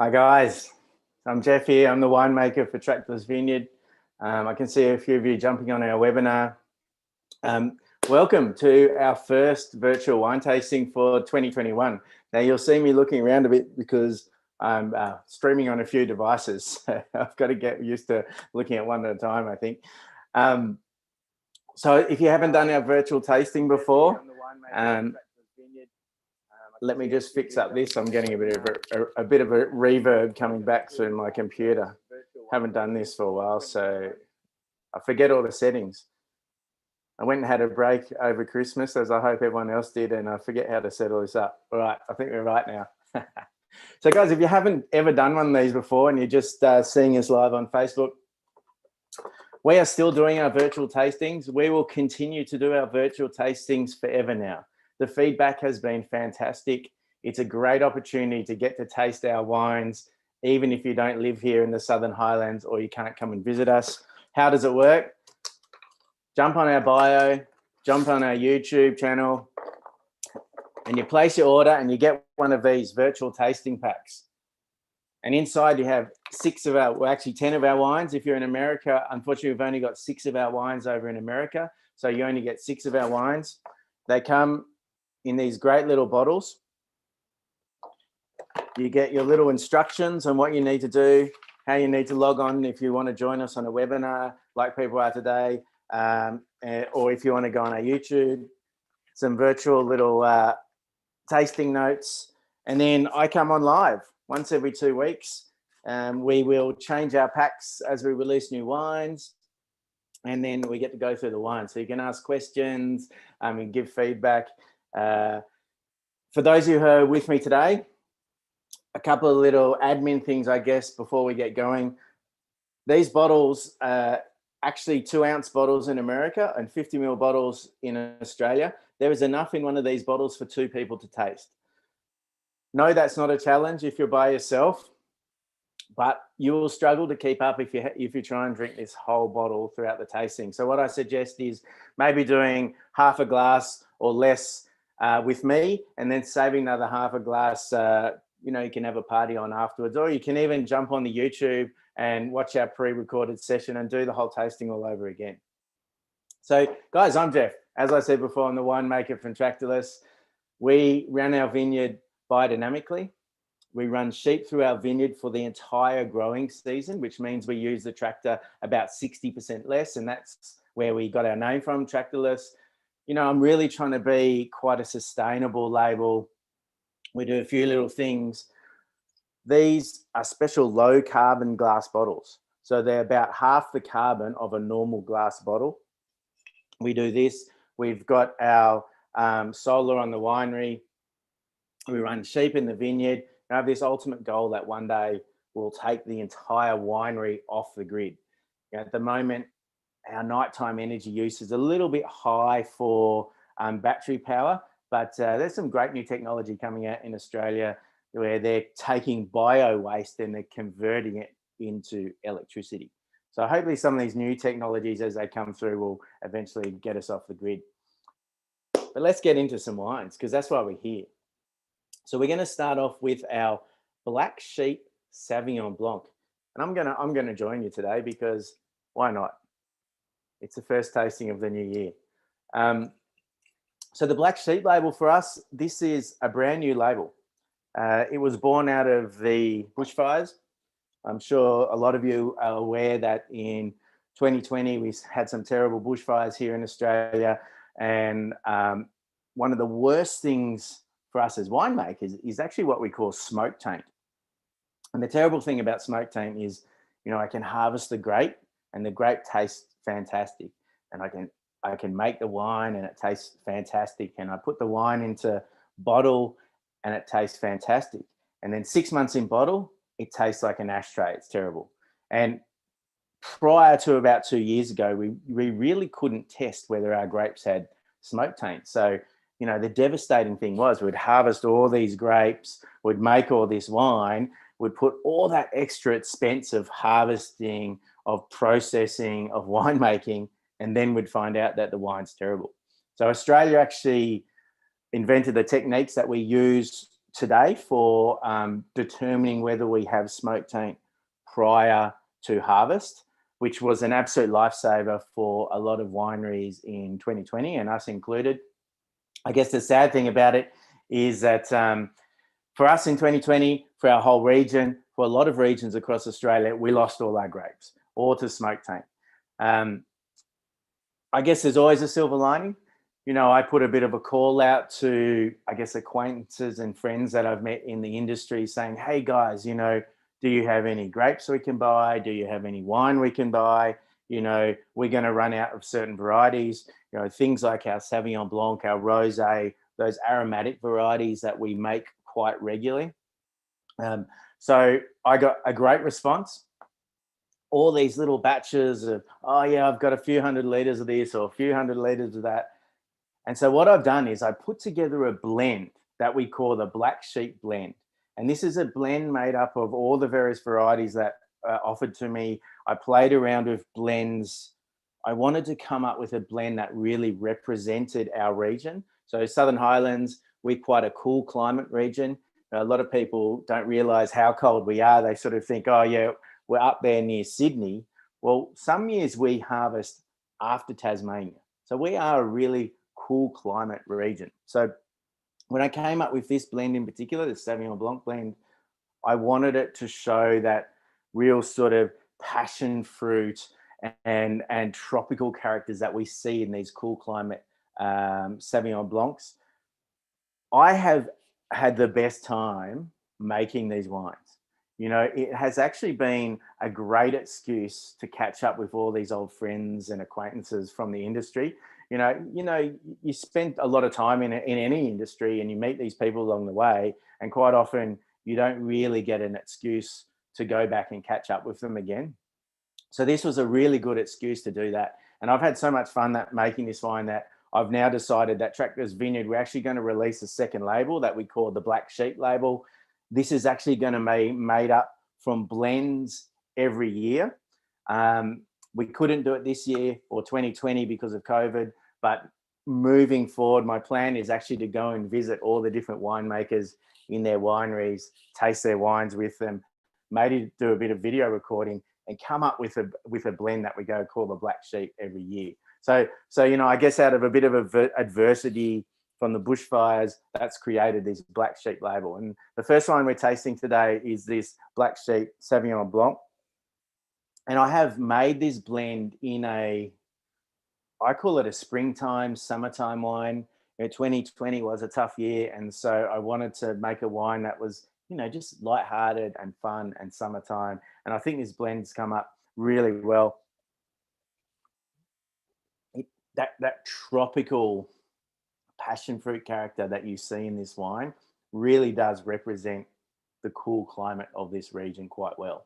Hi guys, I'm Jeff here. I'm the winemaker for Trackless Vineyard. I can see a few of you jumping on our webinar. Welcome to our first virtual wine tasting for 2021. Now you'll see me looking around a bit because I'm streaming on a few devices. I've got to get used to looking at one at a time, I think. So if you haven't done our virtual tasting before, let me just fix up this. I'm getting a bit of a reverb coming back through my computer. Haven't done this for a while, so I forget all the settings. I went and had a break over Christmas, as I hope everyone else did, and I forget how to set all this up. All right, I think we're right now. So guys, if you haven't ever done one of these before and you're just seeing us live on Facebook, we are still doing our virtual tastings. We will continue to do our virtual tastings forever now. The feedback has been fantastic. It's a great opportunity to get to taste our wines, even if you don't live here in the Southern Highlands or you can't come and visit us. How does it work? Jump on our bio, jump on our YouTube channel, and you place your order and you get one of these virtual tasting packs. And inside you have 10 of our wines. If you're in America, unfortunately, we've only got 6 of our wines over in America. So you only get 6 of our wines. They come in these great little bottles. You get your little instructions on what you need to do, how you need to log on if you want to join us on a webinar like people are today, or if you want to go on our YouTube, some virtual little tasting notes. And then I come on live once every 2 weeks. We will change our packs as we release new wines. And then we get to go through the wine. So you can ask questions and give feedback. For those of you who are with me today, a couple of little admin things, I guess, before we get going. These bottles are actually 2-ounce bottles in America and 50 ml bottles in Australia. There is enough in one of these bottles for 2 people to taste. No, that's not a challenge if you're by yourself, but you will struggle to keep up if you try and drink this whole bottle throughout the tasting. So what I suggest is maybe doing half a glass or less with me, and then saving another half a glass. You can have a party on afterwards, or you can even jump on the YouTube and watch our pre-recorded session and do the whole tasting all over again. So guys, I'm Jeff. As I said before, I'm the winemaker from Trackless. We run our vineyard biodynamically. We run sheep through our vineyard for the entire growing season, which means we use the tractor about 60% less, and that's where we got our name from, Trackless. I'm really trying to be quite a sustainable label. We do a few little things. These are special low carbon glass bottles. So they're about half the carbon of a normal glass bottle. We do this. We've got our solar on the winery. We run sheep in the vineyard. I have this ultimate goal that one day we'll take the entire winery off the grid. At the moment, our nighttime energy use is a little bit high for battery power, but there's some great new technology coming out in Australia where they're taking bio waste and they're converting it into electricity. So hopefully some of these new technologies as they come through will eventually get us off the grid. But let's get into some wines because that's why we're here. So we're going to start off with our Black Sheep Sauvignon Blanc. And I'm going to join you today because why not? It's the first tasting of the new year. So the Black Sheep label for us, this is a brand new label. It was born out of the bushfires. I'm sure a lot of you are aware that in 2020, we had some terrible bushfires here in Australia. And one of the worst things for us as winemakers is actually what we call smoke taint. And the terrible thing about smoke taint is, I can harvest the grape and the grape tastes fantastic. And I can make the wine and it tastes fantastic. And I put the wine into bottle and it tastes fantastic. And then 6 months in bottle, it tastes like an ashtray. It's terrible. And prior to about 2 years ago, we really couldn't test whether our grapes had smoke taint. So, the devastating thing was we'd harvest all these grapes, we'd make all this wine, we'd put all that extra expense of harvesting, of processing, of winemaking, and then we'd find out that the wine's terrible. So Australia actually invented the techniques that we use today for determining whether we have smoke taint prior to harvest, which was an absolute lifesaver for a lot of wineries in 2020, and us included. I guess the sad thing about it is that for us in 2020, for our whole region, for a lot of regions across Australia, we lost all our grapes, all to smoke taint. I guess there's always a silver lining. You know, I put a bit of a call out to, I guess, acquaintances and friends that I've met in the industry saying, hey guys, you know, do you have any grapes we can buy? Do you have any wine we can buy? You know, we're going to run out of certain varieties, you know, things like our Sauvignon Blanc, our Rosé, those aromatic varieties that we make quite regularly. So I got a great response. All these little batches of, oh yeah, I've got a few hundred liters of this or a few hundred liters of that. And so what I've done is I put together a blend that we call the Black Sheep blend. And this is a blend made up of all the various varieties that are offered to me. I played around with blends. I wanted to come up with a blend that really represented our region. So Southern Highlands, we're quite a cool climate region. A lot of people don't realize how cold we are. They sort of think, oh yeah, we're up there near Sydney. Well, some years we harvest after Tasmania. So we are a really cool climate region. So when I came up with this blend in particular, the Sauvignon Blanc blend, I wanted it to show that real sort of passion fruit and tropical characters that we see in these cool climate Sauvignon Blancs. I have had the best time making these wines. You know, it has actually been a great excuse to catch up with all these old friends and acquaintances from the industry. You know, you spend a lot of time in any industry and you meet these people along the way, and quite often you don't really get an excuse to go back and catch up with them again. So this was a really good excuse to do that. And I've had so much fun making this wine that I've now decided that Tractors Vineyard, we're actually going to release a second label that we call the Black Sheep label. This is actually going to be made up from blends every year. We couldn't do it this year or 2020 because of COVID, but moving forward, my plan is actually to go and visit all the different winemakers in their wineries, taste their wines with them, maybe do a bit of video recording and come up with a blend that we go call the Black Sheep every year. So you know, I guess out of a bit of adversity from the bushfires, that's created this Black Sheep label. And the first wine we're tasting today is this Black Sheep Sauvignon Blanc. And I have made this blend in I call it a springtime, summertime wine. You know, 2020 was a tough year. And so I wanted to make a wine that was, you know, just lighthearted and fun and summertime. And I think this blend's come up really well. That tropical passion fruit character that you see in this wine really does represent the cool climate of this region quite well.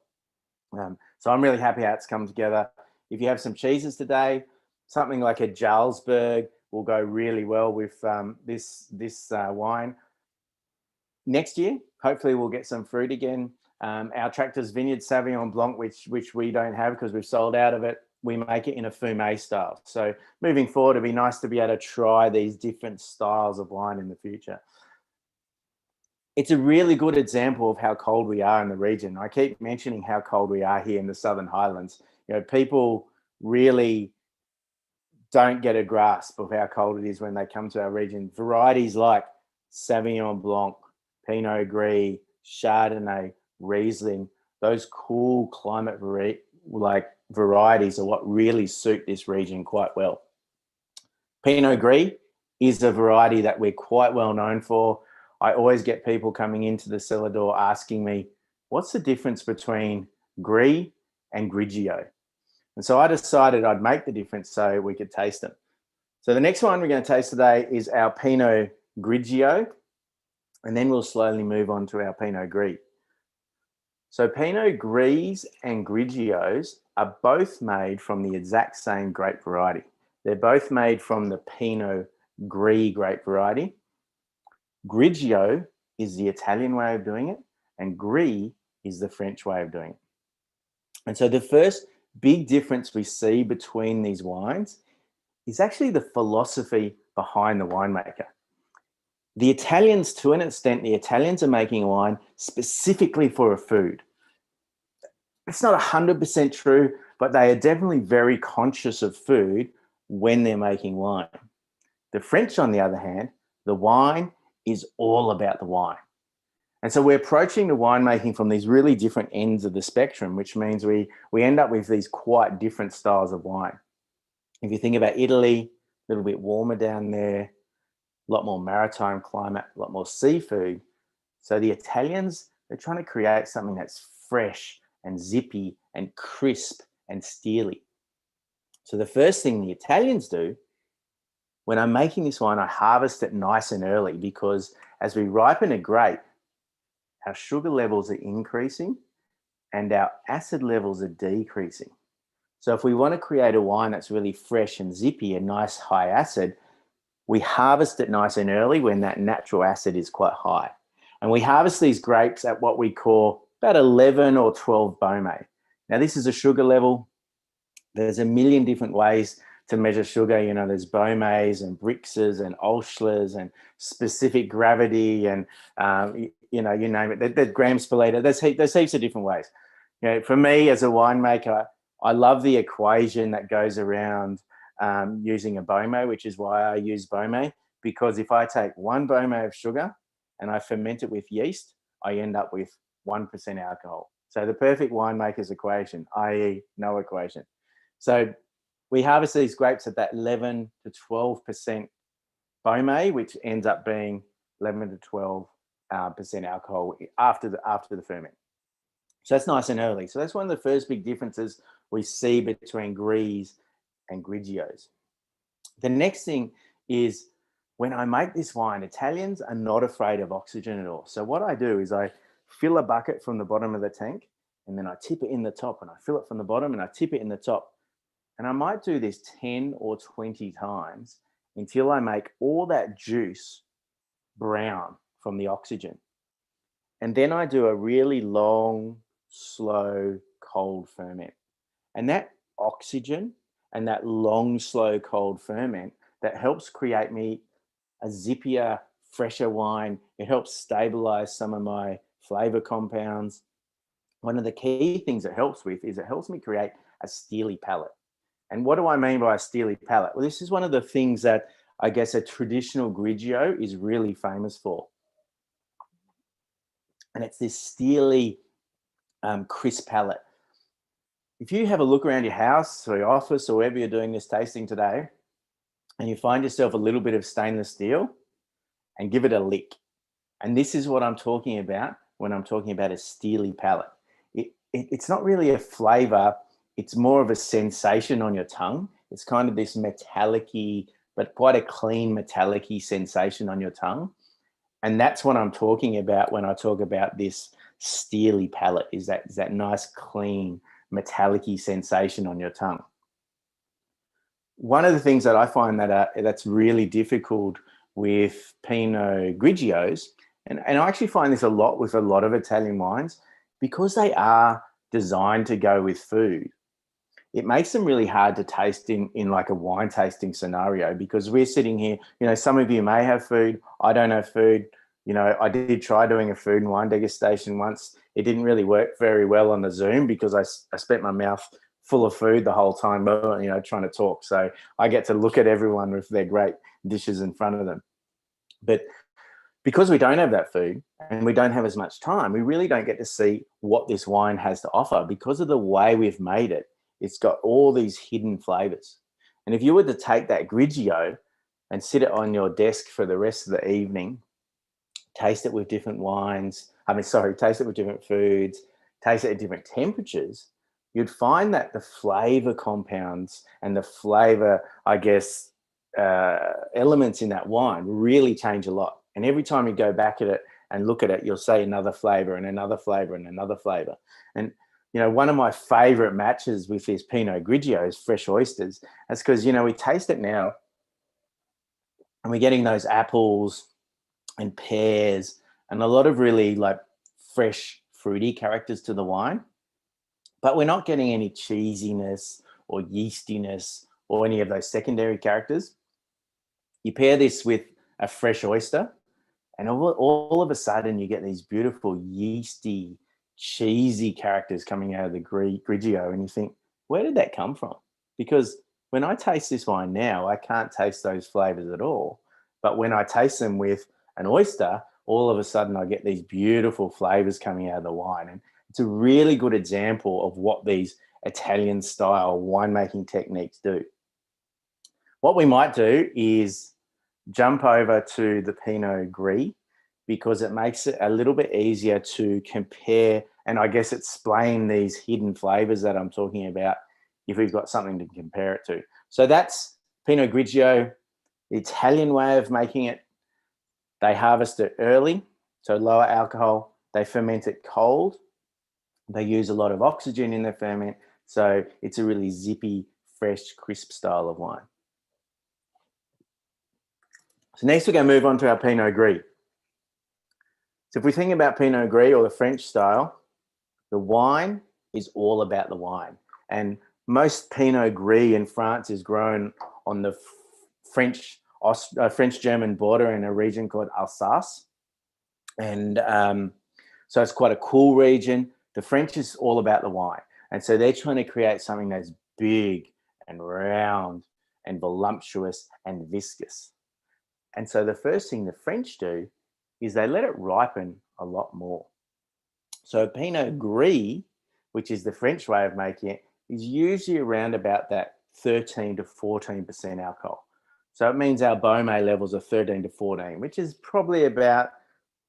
So I'm really happy how it's come together. If you have some cheeses today, something like a Jarlsberg will go really well with this wine. Next year, hopefully we'll get some fruit again. Our Tractors Vineyard Sauvignon Blanc, which we don't have because we've sold out of it, we make it in a fumé style. So moving forward, it'd be nice to be able to try these different styles of wine in the future. It's a really good example of how cold we are in the region. I keep mentioning how cold we are here in the Southern Highlands. You know, people really don't get a grasp of how cold it is when they come to our region. Varieties like Sauvignon Blanc, Pinot Gris, Chardonnay, Riesling, those cool climate varieties are what really suit this region quite well. Pinot Gris is a variety that we're quite well known for. I always get people coming into the cellar door asking me, what's the difference between Gris and Grigio? And so I decided I'd make the difference so we could taste them. So the next one we're going to taste today is our Pinot Grigio, and then we'll slowly move on to our Pinot Gris. So Pinot Gris and Grigios are both made from the exact same grape variety. They're both made from the Pinot Gris grape variety. Grigio is the Italian way of doing it, and Gris is the French way of doing it. And so the first big difference we see between these wines is actually the philosophy behind the winemaker. The Italians, to an extent, the Italians are making wine specifically for a food. It's not 100% true, but they are definitely very conscious of food when they're making wine. The French, on the other hand, the wine is all about the wine. And so we're approaching the winemaking from these really different ends of the spectrum, which means we end up with these quite different styles of wine. If you think about Italy, a little bit warmer down there, a lot more maritime climate, a lot more seafood. So the Italians, they're trying to create something that's fresh and zippy and crisp and steely. So the first thing the Italians do, when I'm making this wine, I harvest it nice and early, because as we ripen a grape, our sugar levels are increasing and our acid levels are decreasing. So if we want to create a wine that's really fresh and zippy and nice high acid, we harvest it nice and early when that natural acid is quite high. And we harvest these grapes at what we call about 11 or 12 Baumé. Now, this is a sugar level. There's a million different ways to measure sugar. You know, there's Baumés and Brixes and Olschlers and specific gravity and, you know, you name it. There's grams per litre. There's heaps of different ways. You know, for me as a winemaker, I love the equation that goes around using a Baumé, which is why I use Baumé, because if I take 1 Baumé of sugar and I ferment it with yeast, I end up with 1% alcohol. So the perfect winemaker's equation, i.e. no equation. So we harvest these grapes at that 11 to 12% Baumé, which ends up being 11 to 12% alcohol after the ferment. So that's nice and early. So that's one of the first big differences we see between Gris and Grigios. The next thing is, when I make this wine, Italians are not afraid of oxygen at all. So what I do is I fill a bucket from the bottom of the tank, and then I tip it in the top, and I fill it from the bottom and I tip it in the top. And I might do this 10 or 20 times until I make all that juice brown from the oxygen. And then I do a really long, slow, cold ferment. And that oxygen and that long, slow, cold ferment, that helps create me a zippier, fresher wine. It helps stabilize some of my flavor compounds. One of the key things it helps with is it helps me create a steely palate. And what do I mean by a steely palate? Well, this is one of the things that I guess a traditional Grigio is really famous for. And it's this steely, crisp palate. If you have a look around your house or your office or wherever you're doing this tasting today, and you find yourself a little bit of stainless steel, and give it a lick. And this is what I'm talking about when I'm talking about a steely palate. It's not really a flavor, it's more of a sensation on your tongue. It's kind of this metallic-y, but quite a clean metallic-y sensation on your tongue. And that's what I'm talking about when I talk about this steely palate, is that nice, clean, metallic-y sensation on your tongue. One of the things that I find that's really difficult with Pinot Grigios, and I actually find this a lot with a lot of Italian wines, because they are designed to go with food, it makes them really hard to taste in like a wine tasting scenario, because we're sitting here, you know, some of you may have food, I don't have food. You know, I did try doing a food and wine degustation once. It didn't really work very well on the Zoom because I spent my mouth full of food the whole time, you know, trying to talk. So I get to look at everyone with their great dishes in front of them. But because we don't have that food and we don't have as much time, we really don't get to see what this wine has to offer. Because of the way we've made it, it's got all these hidden flavors. And if you were to take that Grigio and sit it on your desk for the rest of the evening, taste it with different wines, taste it with different foods, taste it at different temperatures, you'd find that the flavor compounds and the flavor, I guess, elements in that wine really change a lot. And every time you go back at it and look at it, you'll say another flavor and another flavor and another flavor. And, you know, one of my favorite matches with this Pinot Grigio is fresh oysters. That's because, you know, we taste it now and we're getting those apples and pears and a lot of really like fresh, fruity characters to the wine. But we're not getting any cheesiness or yeastiness or any of those secondary characters. You pair this with a fresh oyster, And all of a sudden you get these beautiful yeasty, cheesy characters coming out of the Grigio, and you think, where did that come from? Because when I taste this wine now, I can't taste those flavors at all. But when I taste them with an oyster, all of a sudden I get these beautiful flavors coming out of the wine. And it's a really good example of what these Italian style winemaking techniques do. What we might do is jump over to the Pinot Gris, because it makes it a little bit easier to compare and I guess explain these hidden flavors that I'm talking about if we've got something to compare it to. So that's Pinot Grigio, the Italian way of making it. They harvest it early, so lower alcohol. They ferment it cold. They use a lot of oxygen in their ferment, so it's a really zippy, fresh, crisp style of wine. So next we're going to move on to our Pinot Gris. So if we think about Pinot Gris or the French style, the wine is all about the wine. And most Pinot Gris in France is grown on the French-German border in a region called Alsace. And so it's quite a cool region. The French is all about the wine. And so they're trying to create something that's big and round and voluptuous and viscous. And so the first thing the French do is they let it ripen a lot more. So Pinot Gris, which is the French way of making it, is usually around about that 13 to 14% alcohol. So it means our Beaumay levels are 13 to 14, which is probably about,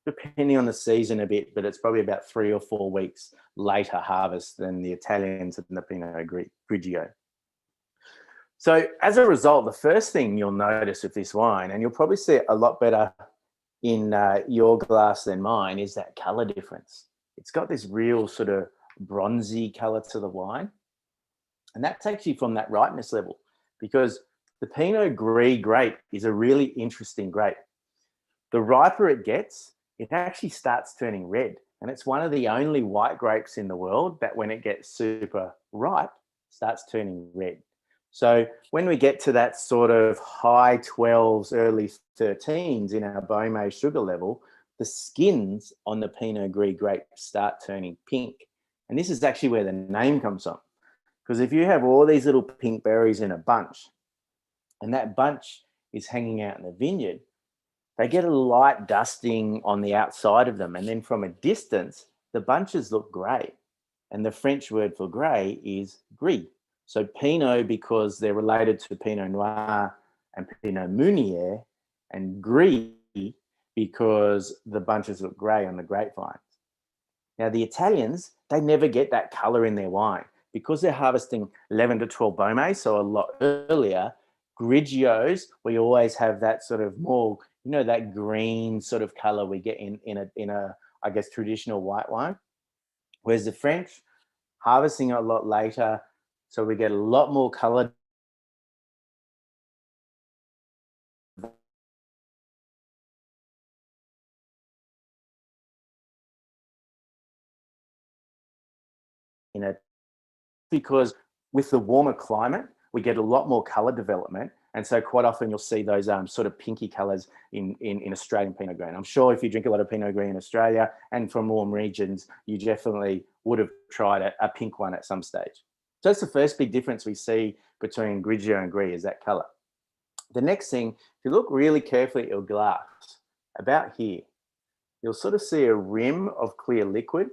depending on the season a bit, but it's probably about 3 or 4 weeks later harvest than the Italians and the Pinot Grigio. So as a result, the first thing you'll notice with this wine, and you'll probably see it a lot better in your glass than mine, is that color difference. It's got this real sort of bronzy color to the wine. And that's actually from that ripeness level, because the Pinot Gris grape is a really interesting grape. The riper it gets, it actually starts turning red. And it's one of the only white grapes in the world that when it gets super ripe, starts turning red. So when we get to that sort of high 12s, early 13s in our Beaumay sugar level, the skins on the Pinot Gris grape start turning pink. And this is actually where the name comes from. Because if you have all these little pink berries in a bunch, and that bunch is hanging out in the vineyard, they get a light dusting on the outside of them. And then from a distance, the bunches look grey. And the French word for grey is gris. So Pinot, because they're related to Pinot Noir and Pinot Meunier, and Gris, because the bunches look grey on the grapevines. Now, the Italians, they never get that colour in their wine. Because they're harvesting 11 to 12 Beaumay, so a lot earlier, Grigios, we always have that sort of more, you know, that green sort of colour we get in a I guess, traditional white wine. Whereas the French, harvesting a lot later, so we get a lot more colour in it, because with the warmer climate, we get a lot more colour development. And so quite often you'll see those sort of pinky colours in Australian Pinot Gris. And I'm sure if you drink a lot of Pinot Gris in Australia and from warm regions, you definitely would have tried a pink one at some stage. So that's the first big difference we see between Grigio and Gris, is that colour. The next thing, if you look really carefully at your glass, about here, you'll sort of see a rim of clear liquid,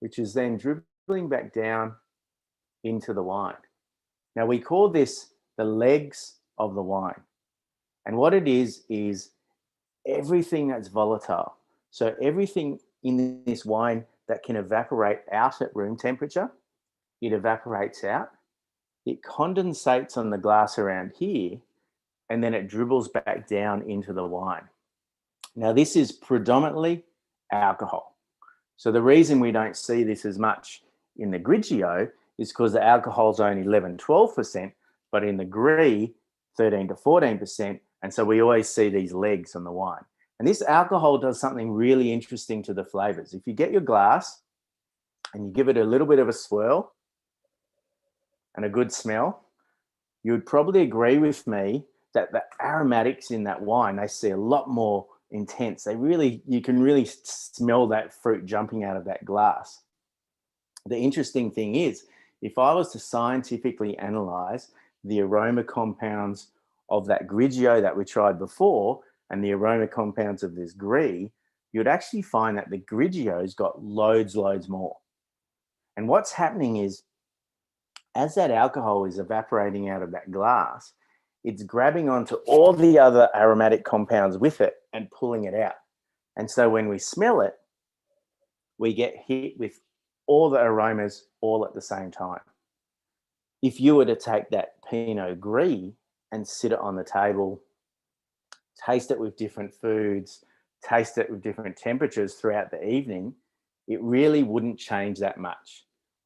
which is then dribbling back down into the wine. Now we call this the legs of the wine. And what it is everything that's volatile. So everything in this wine that can evaporate out at room temperature, it evaporates out. It condensates on the glass around here, and then it dribbles back down into the wine. Now this is predominantly alcohol. So the reason we don't see this as much in the Grigio is because the alcohol is only 11, 12%, but in the Gris, 13 to 14%. And so we always see these legs on the wine. And this alcohol does something really interesting to the flavors. If you get your glass and you give it a little bit of a swirl and a good smell, you would probably agree with me that the aromatics in that wine, they see a lot more intense. You can really smell that fruit jumping out of that glass. The interesting thing is, if I was to scientifically analyze the aroma compounds of that Grigio that we tried before and the aroma compounds of this Brie, you'd actually find that the Grigio's got loads more. And what's happening is, as that alcohol is evaporating out of that glass, it's grabbing onto all the other aromatic compounds with it and pulling it out. And so when we smell it, we get hit with all the aromas all at the same time. If you were to take that Pinot Gris and sit it on the table, taste it with different foods, taste it with different temperatures throughout the evening, it really wouldn't change that much.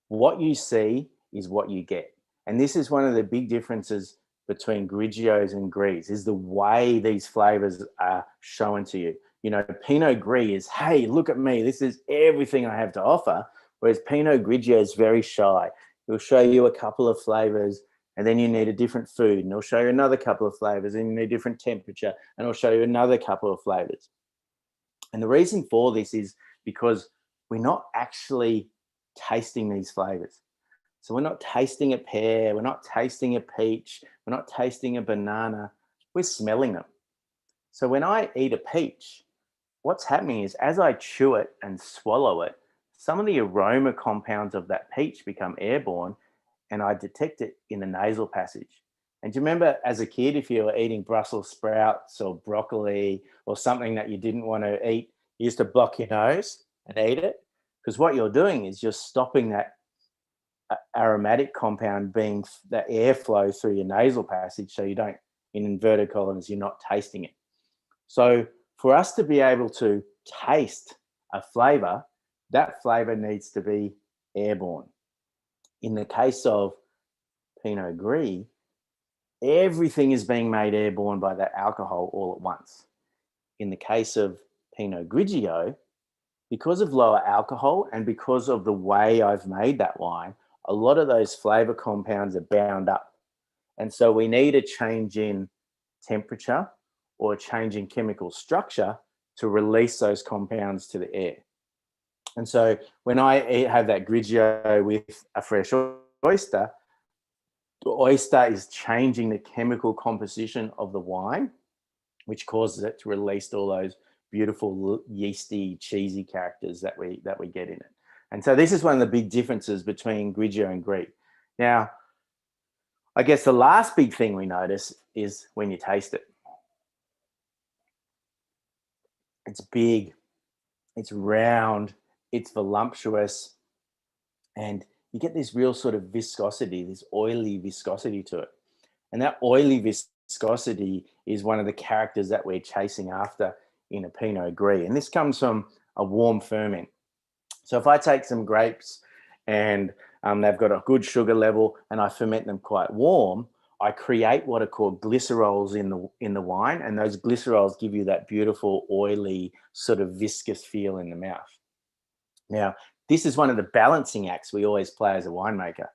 What you see is what you get. And this is one of the big differences between Grigios and Gris, is the way these flavors are shown to you. You know, Pinot Gris is, hey, look at me, this is everything I have to offer. Whereas Pinot Grigio is very shy. He'll show you a couple of flavors, and then you need a different food, and he'll show you another couple of flavors, and you need a different temperature, and he'll show you another couple of flavors. And the reason for this is because we're not actually tasting these flavors. So we're not tasting a pear, we're not tasting a peach, we're not tasting a banana, we're smelling them. So when I eat a peach, what's happening is, as I chew it and swallow it, some of the aroma compounds of that peach become airborne, and I detect it in the nasal passage. And do you remember as a kid, if you were eating Brussels sprouts or broccoli or something that you didn't want to eat, you used to block your nose and eat it? Because what you're doing is you're stopping that aromatic compound being the airflow through your nasal passage, so you don't, in inverted commas, you're not tasting it. So for us to be able to taste a flavor, that flavor needs to be airborne. In the case of Pinot Gris, everything is being made airborne by that alcohol all at once. In the case of Pinot Grigio, because of lower alcohol and because of the way I've made that wine, a lot of those flavor compounds are bound up. And so we need a change in temperature or a change in chemical structure to release those compounds to the air. And so when I have that Grigio with a fresh oyster, the oyster is changing the chemical composition of the wine, which causes it to release all those beautiful yeasty, cheesy characters that we get in it. And so this is one of the big differences between Grigio and Gris. Now, I guess the last big thing we notice is when you taste it. It's big, it's round, it's voluptuous, and you get this real sort of viscosity, this oily viscosity to it. And that oily viscosity is one of the characters that we're chasing after in a Pinot Gris. And this comes from a warm ferment. So if I take some grapes and they've got a good sugar level and I ferment them quite warm, I create what are called glycerols in the wine, and those glycerols give you that beautiful, oily, sort of viscous feel in the mouth. Now, this is one of the balancing acts we always play as a winemaker.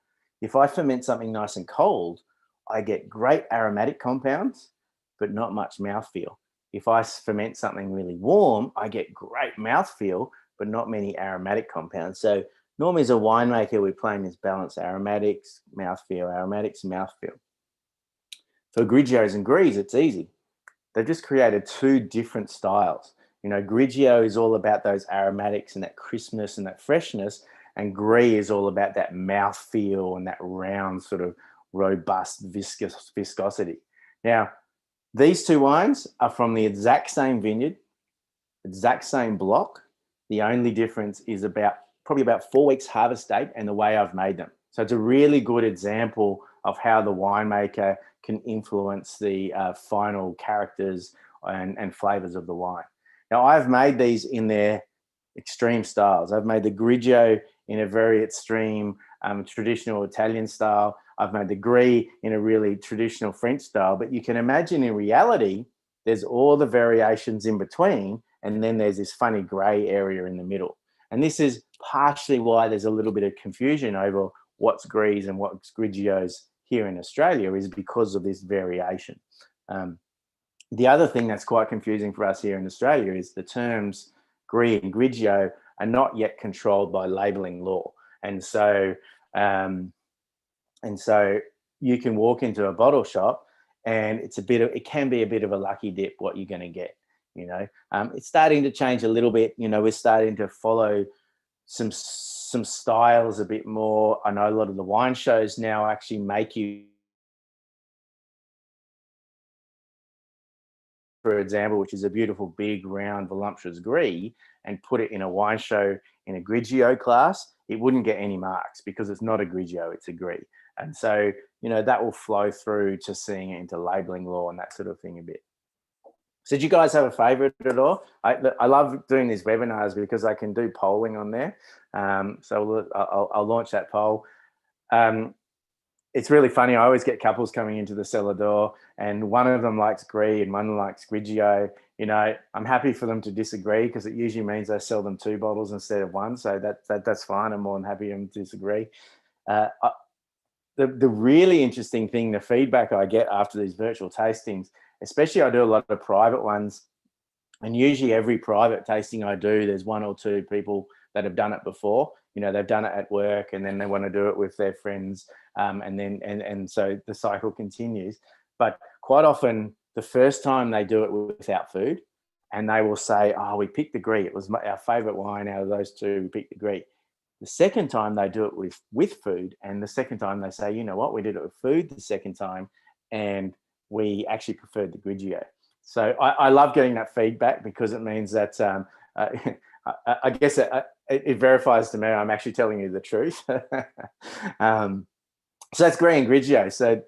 If I ferment something nice and cold, I get great aromatic compounds, but not much mouthfeel. If I ferment something really warm, I get great mouthfeel, but not many aromatic compounds. So normally as a winemaker, we're playing this balance: aromatics, mouthfeel, aromatics, mouthfeel. For Grigios and Gris, it's easy. They've just created two different styles. You know, Grigio is all about those aromatics and that crispness and that freshness, and Gris is all about that mouthfeel and that round sort of robust viscosity. Now, these two wines are from the exact same vineyard, exact same block. The only difference is probably about 4 weeks harvest date and the way I've made them. So it's a really good example of how the winemaker can influence the final characters and flavors of the wine. Now, I've made these in their extreme styles. I've made the Grigio in a very extreme traditional Italian style. I've made the Gris in a really traditional French style. But you can imagine in reality, there's all the variations in between, and then there's this funny gray area in the middle. And this is partially why there's a little bit of confusion over what's Gris and what's Grigios here in Australia, is because of this variation. The other thing that's quite confusing for us here in Australia is the terms Gris and Grigio are not yet controlled by labelling law. And so, um, and so you can walk into a bottle shop and it can be a bit of a lucky dip what you're going to get. It's starting to change a little bit. We're starting to follow some styles a bit more. I know a lot of the wine shows now actually make you, for example, which is a beautiful, big, round, voluptuous Gris, and put it in a wine show in a Grigio class, it wouldn't get any marks because it's not a Grigio, it's a Gris. And so, that will flow through to seeing it into labeling law and that sort of thing a bit. So do you guys have a favorite at all? I love doing these webinars because I can do polling on there. So I'll launch that poll. It's really funny. I always get couples coming into the cellar door and one of them likes Gris and one likes Grigio. I'm happy for them to disagree because it usually means I sell them 2 bottles instead of 1. So that's fine. I'm more than happy to disagree. The really interesting thing, the feedback I get after these virtual tastings, especially I do a lot of private ones, and usually every private tasting I do, there's 1 or 2 people that have done it before. They've done it at work and then they want to do it with their friends, and so the cycle continues. But quite often, the first time they do it without food, and they will say, "Oh, we picked the Gris. It was our favorite wine out of those 2. We picked the Gris." The second time they do it with food, and the second time they say, "You know what? We did it with food the second time, and we actually preferred the Grigio." So I love getting that feedback because it means that I guess it verifies to me I'm actually telling you the truth. So that's Gris and Grigio. So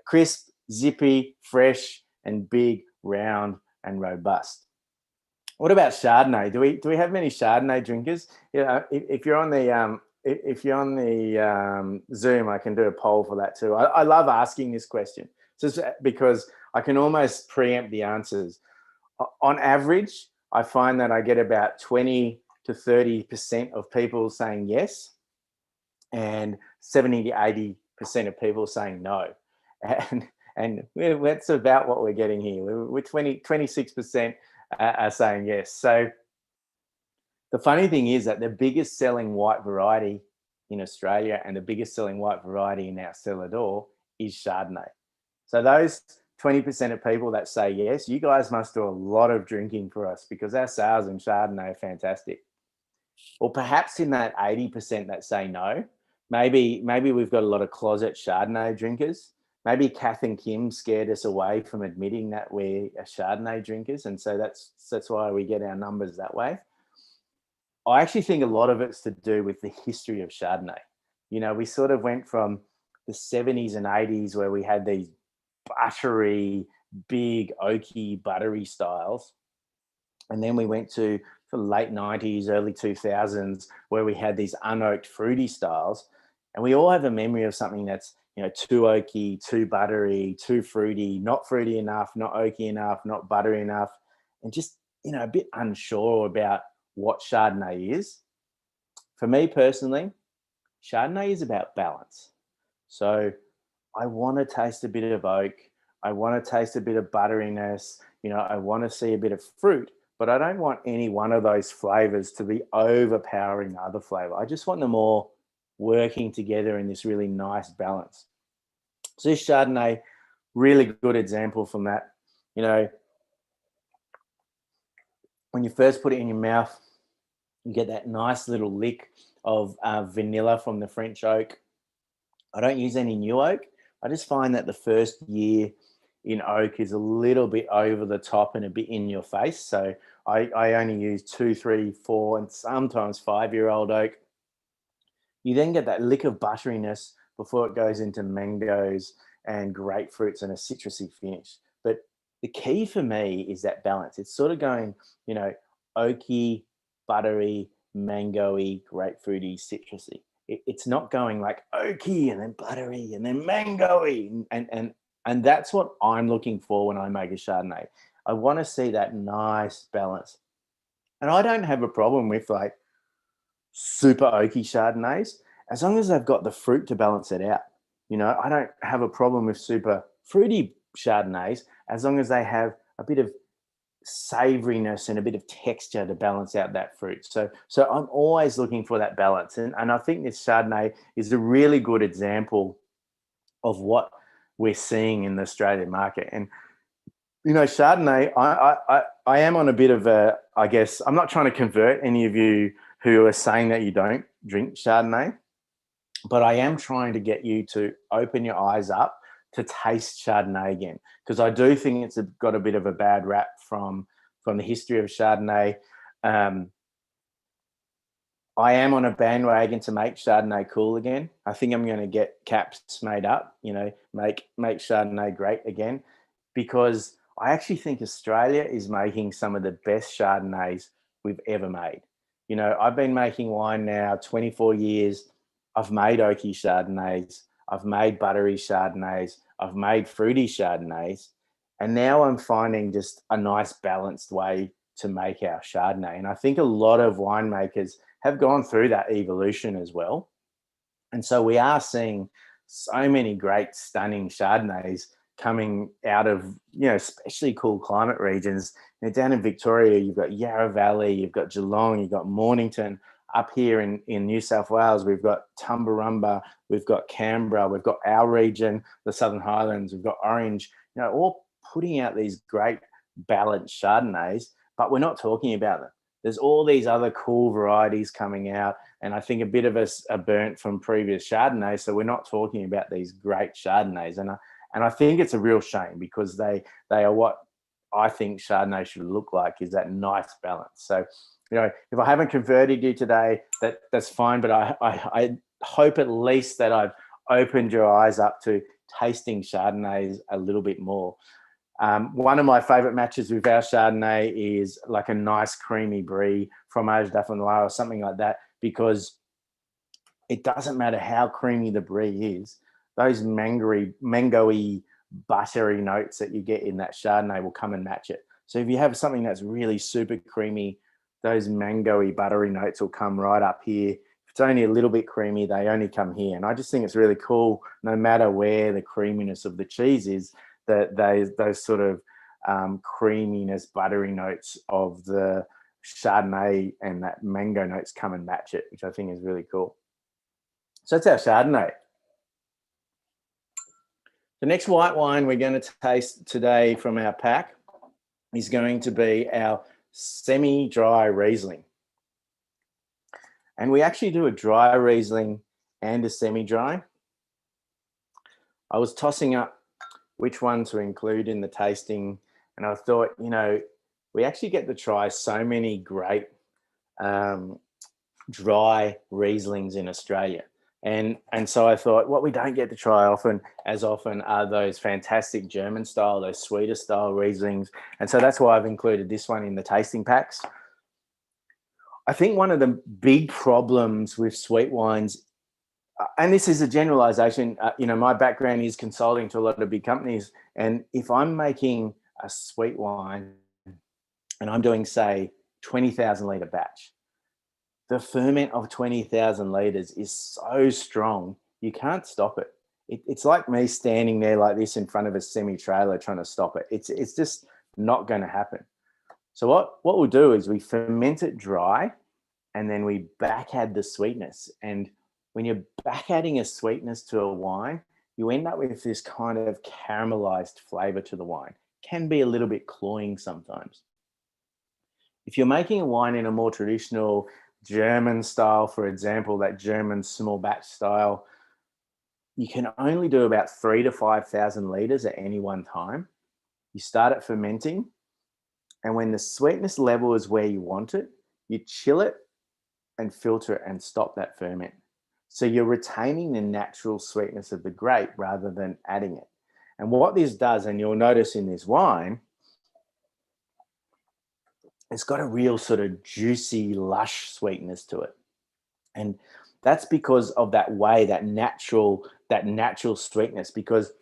crisp, zippy, fresh, and big, round, and robust. What about Chardonnay? Do we have many Chardonnay drinkers? If you're on the Zoom, I can do a poll for that too. I love asking this question just because I can almost preempt the answers. On average, I find that I get about 20 to 30% of people saying yes, and 70 to 80% of people saying no. And that's about what we're getting here. We're 26% are saying yes. So the funny thing is that the biggest selling white variety in Australia and the biggest selling white variety in our cellar door is Chardonnay. So those 20% of people that say yes, you guys must do a lot of drinking for us because our sales in Chardonnay are fantastic. Or perhaps in that 80% that say no, maybe we've got a lot of closet Chardonnay drinkers. Maybe Kath and Kim scared us away from admitting that we're Chardonnay drinkers, and so that's why we get our numbers that way. I actually think a lot of it's to do with the history of Chardonnay. We sort of went from the 70s and 80s where we had these buttery, big, oaky, buttery styles. And then we went to the late 90s, early 2000s, where we had these unoaked, fruity styles. And we all have a memory of something that's, too oaky, too buttery, too fruity, not fruity enough, not oaky enough, not buttery enough, and just, a bit unsure about what Chardonnay is. For me personally, Chardonnay is about balance. So I want to taste a bit of oak. I want to taste a bit of butteriness. I want to see a bit of fruit, but I don't want any one of those flavors to be overpowering the other flavor. I just want them all working together in this really nice balance. So this Chardonnay, really good example from that. When you first put it in your mouth, you get that nice little lick of vanilla from the French oak. I don't use any new oak. I just find that the first year in oak is a little bit over the top and a bit in your face. So I only use 2, 3, 4, and sometimes 5-year-old oak. You then get that lick of butteriness before it goes into mangoes and grapefruits and a citrusy finish. But the key for me is that balance. It's sort of going, oaky, buttery, mangoey, grapefruity, citrusy. It's not going like oaky and then buttery and then mangoey. And that's what I'm looking for when I make a Chardonnay. I want to see that nice balance. And I don't have a problem with like super oaky Chardonnays, as long as they've got the fruit to balance it out. I don't have a problem with super fruity Chardonnays, as long as they have a bit of savoriness and a bit of texture to balance out that fruit. So I'm always looking for that balance. And I think this Chardonnay is a really good example of what we're seeing in the Australian market. And, you know, Chardonnay, I am on a bit of a, I guess, I'm not trying to convert any of you who are saying that you don't drink Chardonnay, but I am trying to get you to open your eyes up to taste Chardonnay again, because I do think it's got a bit of a bad rap from the history of Chardonnay. I am on a bandwagon to make Chardonnay cool again. I think I'm going to get caps made up, you know, make Chardonnay great again, because I actually think Australia is making some of the best Chardonnays we've ever made. You know, I've been making wine now 24 years. I've made oaky Chardonnays. I've made buttery Chardonnays. I've made fruity Chardonnays. And now I'm finding just a nice balanced way to make our Chardonnay. And I think a lot of winemakers have gone through that evolution as well. And so we are seeing so many great, stunning Chardonnays coming out of, you know, especially cool climate regions. You know, down in Victoria, you've got Yarra Valley, you've got Geelong, you've got Mornington. Up here in New South Wales, we've got Tumbarumba, we've got Canberra, we've got our region, the Southern Highlands, we've got Orange, you know, all putting out these great balanced Chardonnays, but we're not talking about them. There's all these other cool varieties coming out, and I think a bit of us are burnt from previous Chardonnays, so we're not talking about these great Chardonnays. And I think it's a real shame, because they are what I think Chardonnay should look like, is that nice balance. So, you know, if I haven't converted you today, that's fine, but I hope at least that I've opened your eyes up to tasting Chardonnays a little bit more. One of my favorite matches with our Chardonnay is like a nice creamy brie, fromage d'Affanois or something like that, because it doesn't matter how creamy the brie is, those mango-y, buttery notes that you get in that Chardonnay will come and match it. So if you have something that's really super creamy, those mango-y, buttery notes will come right up here. If it's only a little bit creamy, they only come here. And I just think it's really cool, no matter where the creaminess of the cheese is, that those sort of creaminess, buttery notes of the Chardonnay and that mango notes come and match it, which I think is really cool. So that's our Chardonnay. The next white wine we're going to taste today from our pack is going to be our semi-dry Riesling. And we actually do a dry Riesling and a semi-dry. I was tossing up which one to include in the tasting, and I thought, you know, we actually get to try so many great dry Rieslings in Australia. And so I thought, what we don't get to try as often are those fantastic German style, those sweeter style Rieslings. And so that's why I've included this one in the tasting packs. I think one of the big problems with sweet wines, and this is a generalization, you know, my background is consulting to a lot of big companies. And if I'm making a sweet wine and I'm doing, say, 20,000 litre batch, the ferment of 20,000 litres is so strong, you can't stop it. It's like me standing there like this in front of a semi-trailer trying to stop it. It's just not going to happen. So what we'll do is we ferment it dry, and then we back add the sweetness. And when you're back adding a sweetness to a wine, you end up with this kind of caramelized flavor to the wine. Can be a little bit cloying sometimes. If you're making a wine in a more traditional German style, for example, that German small batch style, you can only do about 3,000 to 5,000 litres at any one time. You start it fermenting, and when the sweetness level is where you want it, you chill it and filter it and stop that ferment. So you're retaining the natural sweetness of the grape rather than adding it. And what this does, and you'll notice in this wine, it's got a real sort of juicy, lush sweetness to it. And that's because of that way, that natural sweetness, because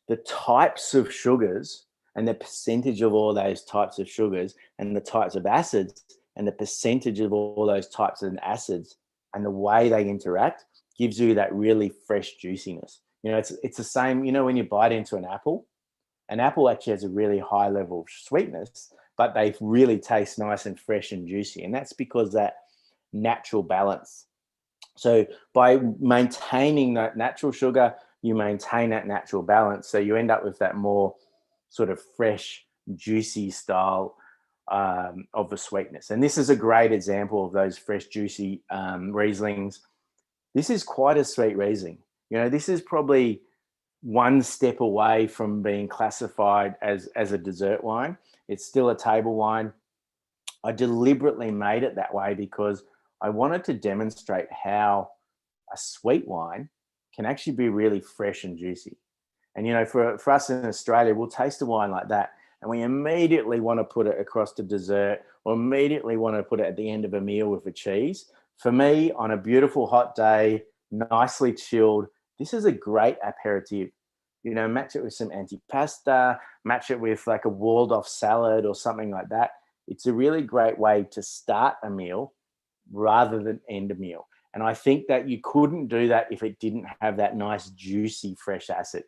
the types of sugars and the percentage of all those types of sugars and the types of acids and the percentage of all those types of acids and the way they interact gives you that really fresh juiciness. You know, it's the same, you know, when you bite into an apple An apple actually has a really high level of sweetness, but they really taste nice and fresh and juicy. And that's because that natural balance. So by maintaining that natural sugar, you maintain that natural balance. So you end up with that more sort of fresh, juicy style of the sweetness. And this is a great example of those fresh, juicy Rieslings. This is quite a sweet Riesling. You know, this is probably one step away from being classified as a dessert wine. It's still a table wine. I deliberately made it that way because I wanted to demonstrate how a sweet wine can actually be really fresh and juicy. And, you know, for us in Australia, we'll taste a wine like that and we immediately want to put it across to dessert or immediately want to put it at the end of a meal with a cheese. For me, on a beautiful hot day, nicely chilled, this is a great aperitif. You know, match it with some antipasta, match it with like a Waldorf salad or something like that. It's a really great way to start a meal rather than end a meal. And I think that you couldn't do that if it didn't have that nice, juicy, fresh acid.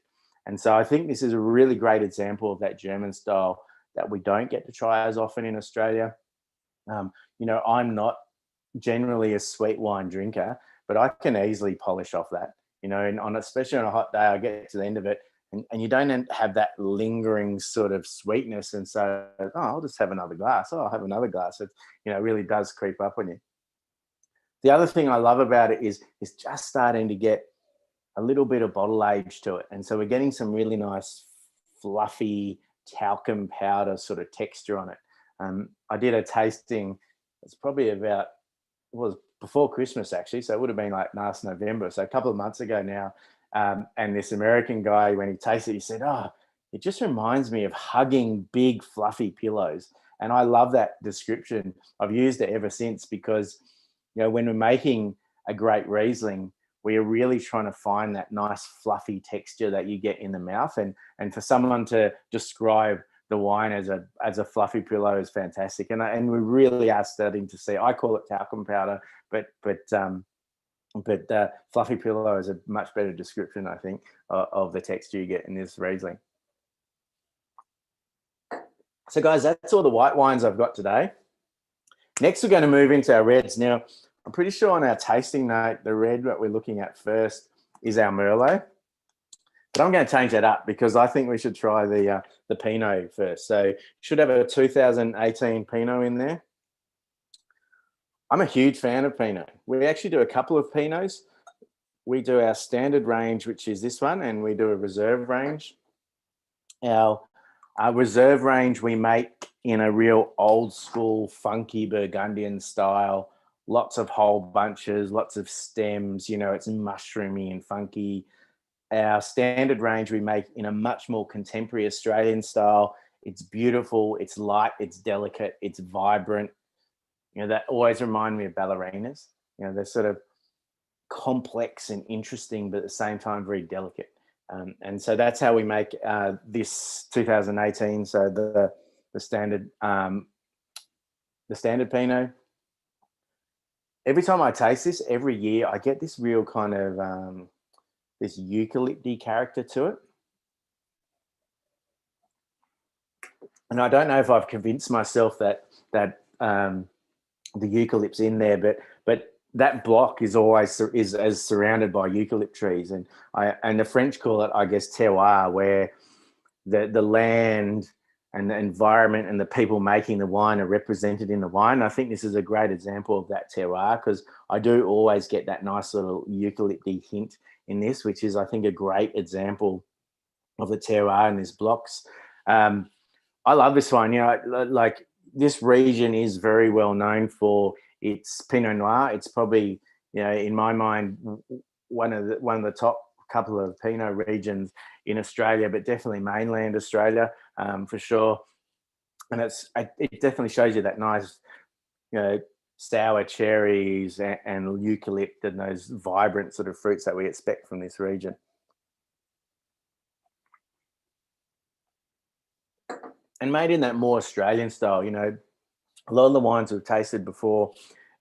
And so I think this is a really great example of that German style that we don't get to try as often in Australia. You know, I'm not generally a sweet wine drinker, but I can easily polish off that. You know, and especially on a hot day, I get to the end of it, and you don't have that lingering sort of sweetness. And so, oh, I'll just have another glass. Oh, I'll have another glass. It, you know, really does creep up on you. The other thing I love about it is just starting to get a little bit of bottle age to it. And so we're getting some really nice, fluffy talcum powder sort of texture on it. I did a tasting, it's probably about, it was before Christmas actually, so it would have been like last November, so a couple of months ago now. And this American guy, when he tasted it, he said, oh, it just reminds me of hugging big fluffy pillows. And I love that description. I've used it ever since because, you know, when we're making a great Riesling, we are really trying to find that nice fluffy texture that you get in the mouth. And for someone to describe the wine as a fluffy pillow is fantastic. And we really are starting to see, I call it talcum powder, but fluffy pillow is a much better description, I think, of the texture you get in this Riesling. So guys, that's all the white wines I've got today. Next, we're going to move into our reds. Now, I'm pretty sure on our tasting note, the red that we're looking at first is our Merlot. But I'm going to change that up because I think we should try the Pinot first. So should have a 2018 Pinot in there. I'm a huge fan of Pinot. We actually do a couple of Pinots. We do our standard range, which is this one, and we do a reserve range. Our reserve range we make in a real old school, funky Burgundian style. Lots of whole bunches, lots of stems, you know, it's mushroomy and funky. Our standard range we make in a much more contemporary Australian style. It's beautiful, it's light, it's delicate, it's vibrant. You know, that always remind me of ballerinas. You know, they're sort of complex and interesting, but at the same time, very delicate. And so that's how we make this 2018. So the standard Pinot. Every time I taste this, every year I get this real kind of this eucalypty character to it. And I don't know if I've convinced myself that the eucalypt's in there, but that block is always as surrounded by eucalypt trees, and the French call it, I guess, terroir, where the land and the environment and the people making the wine are represented in the wine. I think this is a great example of that terroir because I do always get that nice little eucalypty hint in this, which is, I think, a great example of the terroir in these blocks. I love this one. You know, like this region is very well known for its Pinot Noir. It's probably, you know, in my mind, one of the top couple of Pinot regions in Australia, but definitely mainland Australia for sure. And it definitely shows you that nice, you know, sour cherries and eucalypt and those vibrant sort of fruits that we expect from this region. And made in that more Australian style. You know, a lot of the wines we've tasted before,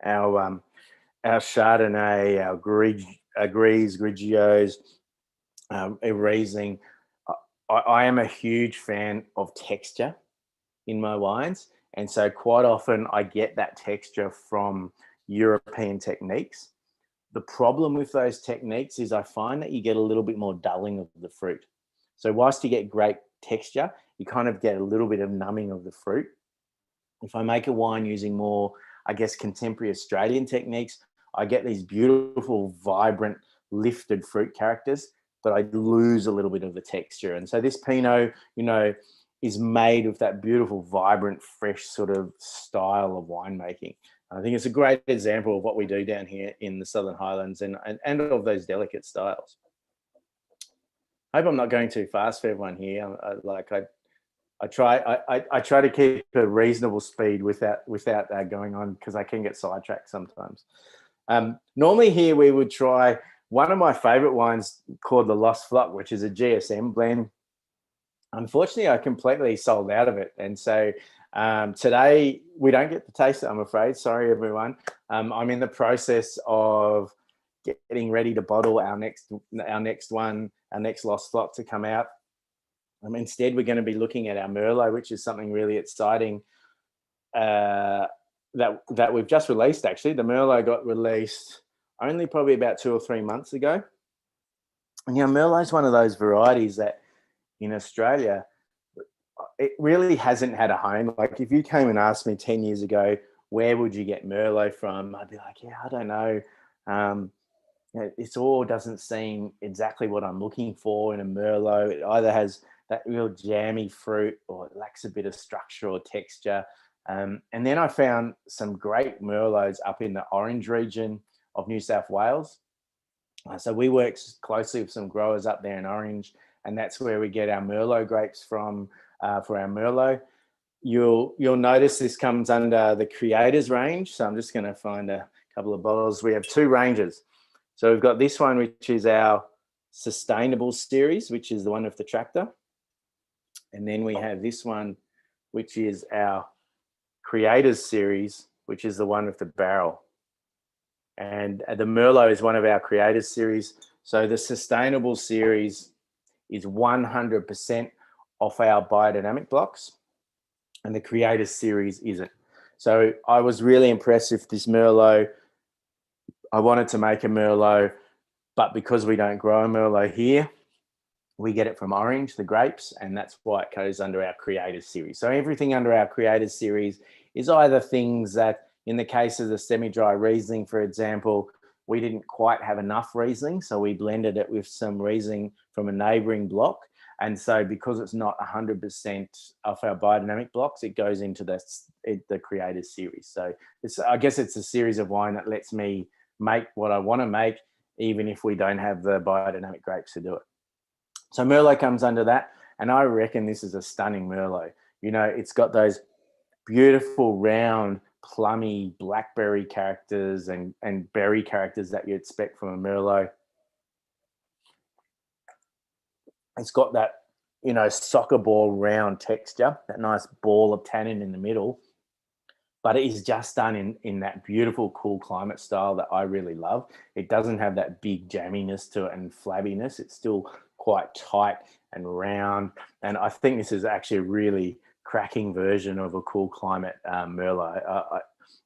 our Chardonnay, our Gris, Grigios, Riesling, I am a huge fan of texture in my wines. And so quite often I get that texture from European techniques. The problem with those techniques is I find that you get a little bit more dulling of the fruit. So whilst you get great texture, you kind of get a little bit of numbing of the fruit. If I make a wine using more, I guess, contemporary Australian techniques, I get these beautiful, vibrant, lifted fruit characters, but I lose a little bit of the texture. And so this Pinot, is made with that beautiful, vibrant, fresh sort of style of winemaking. I think it's a great example of what we do down here in the Southern Highlands and of those delicate styles. I hope I'm not going too fast for everyone here. I try to keep a reasonable speed without going on, because I can get sidetracked sometimes. Normally here we would try one of my favorite wines called the Lost Flock, which is a GSM blend. Unfortunately, I completely sold out of it. And so today we don't get to taste it, I'm afraid. Sorry, everyone. I'm in the process of getting ready to bottle our next Lost Flock to come out. Instead, we're going to be looking at our Merlot, which is something really exciting that we've just released, actually. The Merlot got released only probably about 2 or 3 months ago. And, Merlot is one of those varieties that in Australia, it really hasn't had a home. Like if you came and asked me 10 years ago, where would you get Merlot from? I'd be like, yeah, I don't know. It all doesn't seem exactly what I'm looking for in a Merlot. It either has that real jammy fruit or it lacks a bit of structure or texture. And then I found some great Merlots up in the Orange region of New South Wales. So we work closely with some growers up there in Orange, and that's where we get our Merlot grapes from for our Merlot. You'll notice this comes under the Creators range. So I'm just going to find a couple of bottles. We have 2 ranges. So we've got this one, which is our Sustainable series, which is the one with the tractor. And then we have this one, which is our Creators series, which is the one with the barrel. And the Merlot is one of our Creators series. So the Sustainable series is 100% off our biodynamic blocks, and the Creators series isn't. So I was really impressed with this Merlot. I wanted to make a Merlot, but because we don't grow a Merlot here, we get it from Orange, the grapes, and that's why it goes under our Creators series. So everything under our Creators series is either things that, in the case of the semi-dry Riesling, for example, we didn't quite have enough Riesling, so we blended it with some Riesling from a neighboring block. And so because it's not 100% off our biodynamic blocks, it goes into the Creators series. So I guess it's a series of wine that lets me make what I want to make, even if we don't have the biodynamic grapes to do it. So Merlot comes under that, and I reckon this is a stunning Merlot. It's got those beautiful, round, plummy blackberry characters and berry characters that you expect from a Merlot. It's got that, soccer ball round texture, that nice ball of tannin in the middle. But it is just done in that beautiful, cool climate style that I really love. It doesn't have that big jamminess to it and flabbiness. It's still quite tight and round. And I think this is actually a really cracking version of a cool climate Merlot.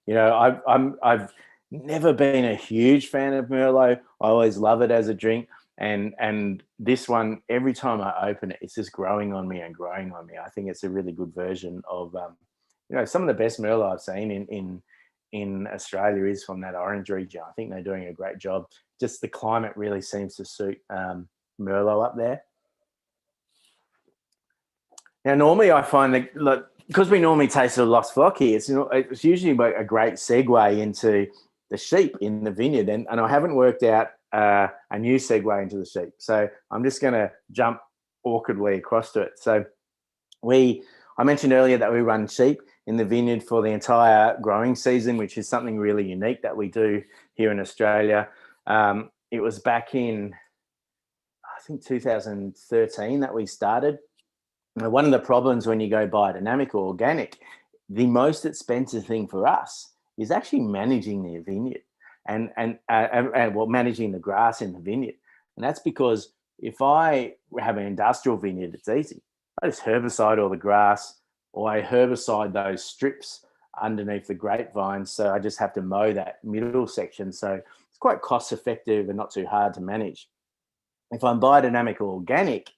I've never been a huge fan of Merlot. I always love it as a drink. And this one, every time I open it, it's just growing on me and growing on me. I think it's a really good version of some of the best Merlot I've seen in Australia is from that Orange region. I think they're doing a great job. Just the climate really seems to suit Merlot up there. Now, normally I find that, because we normally taste the Lost Flock here, it's usually a great segue into the sheep in the vineyard. And I haven't worked out a new segue into the sheep. So I'm just going to jump awkwardly across to it. So I mentioned earlier that we run sheep in the vineyard for the entire growing season, which is something really unique that we do here in Australia. It was back in, I think, 2013 that we started. One of the problems when you go biodynamic or organic, the most expensive thing for us is actually managing the vineyard and managing the grass in the vineyard. And that's because If I have an industrial vineyard, it's easy. I just herbicide all the grass, or I herbicide those strips underneath the grapevines. So I just have to mow that middle section. So it's quite cost effective and not too hard to manage. If I'm biodynamic or organic,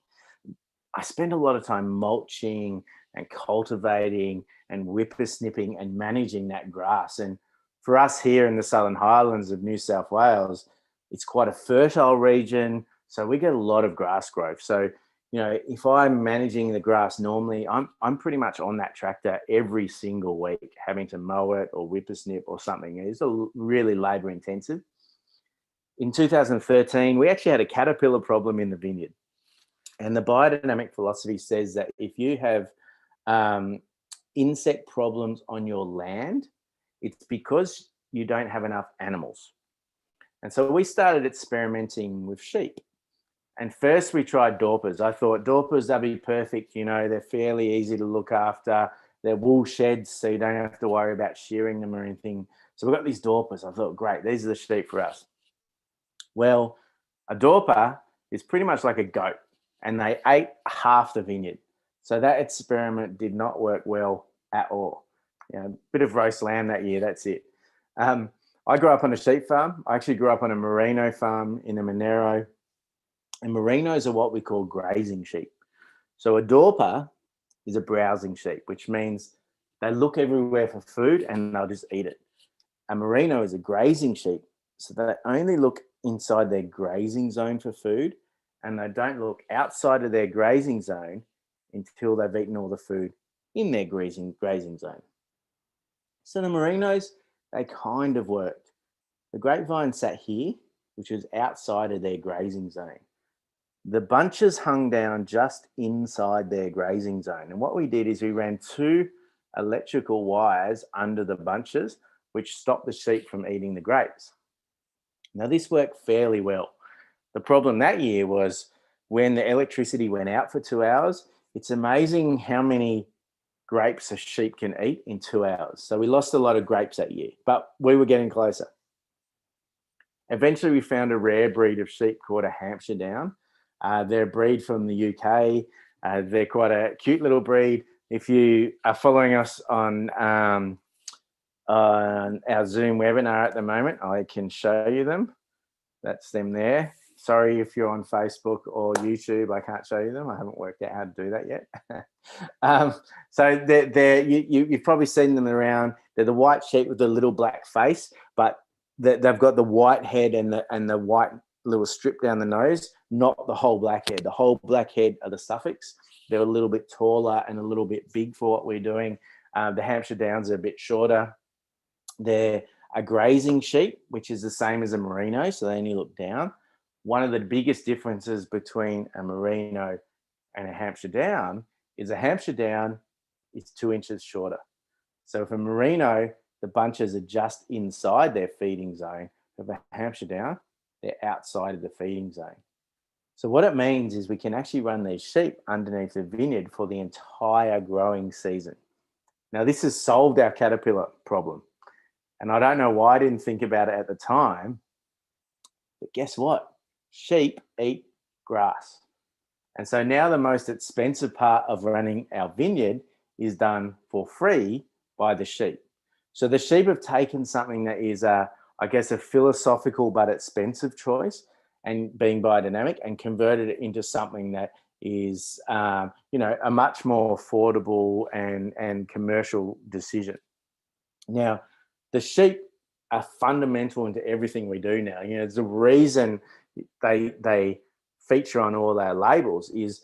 I spend a lot of time mulching and cultivating and whippersnipping and managing that grass. And for us here in the Southern Highlands of New South Wales, it's quite a fertile region. So we get a lot of grass growth. So, if I'm managing the grass normally, I'm pretty much on that tractor every single week, having to mow it or whippersnip or something. It's a really labor intensive. In 2013, we actually had a caterpillar problem in the vineyard. And the biodynamic philosophy says that if you have insect problems on your land, it's because you don't have enough animals. And so we started experimenting with sheep. And first we tried Dorpers. I thought Dorpers, they'll be perfect. They're fairly easy to look after. They're wool sheds, so you don't have to worry about shearing them or anything. So we got these Dorpers. I thought, great, these are the sheep for us. Well, a Dorper is pretty much like a goat, and they ate half the vineyard. So that experiment did not work well at all. A bit of roast lamb that year, that's it. I grew up on a sheep farm. I actually grew up on a merino farm in the Monero. And merinos are what we call grazing sheep. So a Dorper is a browsing sheep, which means they look everywhere for food and they'll just eat it. A merino is a grazing sheep, so they only look inside their grazing zone for food, and they don't look outside of their grazing zone until they've eaten all the food in their grazing zone. So the merinos, they kind of worked. The grapevine sat here, which was outside of their grazing zone. The bunches hung down just inside their grazing zone. And what we did is we ran 2 electrical wires under the bunches, which stopped the sheep from eating the grapes. Now, this worked fairly well. The problem that year was when the electricity went out for 2 hours, it's amazing how many grapes a sheep can eat in 2 hours. So we lost a lot of grapes that year, but we were getting closer. Eventually, we found a rare breed of sheep called a Hampshire Down. They're a breed from the UK. They're quite a cute little breed. If you are following us on our Zoom webinar at the moment, I can show you them. That's them there. Sorry if you're on Facebook or YouTube, I can't show you them. I haven't worked out how to do that yet. So you've probably seen them around. They're the white sheep with the little black face, but they've got the white head and the white little strip down the nose, not the whole black head. The whole black head are the Suffolks. They're a little bit taller and a little bit big for what we're doing. The Hampshire Downs are a bit shorter. They're a grazing sheep, which is the same as a merino, so they only look down. One of the biggest differences between a merino and a Hampshire Down is a Hampshire Down is 2 inches shorter. So if a merino, the bunches are just inside their feeding zone. If a Hampshire Down, they're outside of the feeding zone. So what it means is we can actually run these sheep underneath the vineyard for the entire growing season. Now, this has solved our caterpillar problem. And I don't know why I didn't think about it at the time, but guess what? Sheep eat grass. And so now the most expensive part of running our vineyard is done for free by the sheep. So the sheep have taken something that is, I guess, a philosophical but expensive choice, and being biodynamic, and converted it into something that is, a much more affordable and commercial decision. Now, the sheep are fundamental into everything we do now. There's a reason they feature on all our labels is,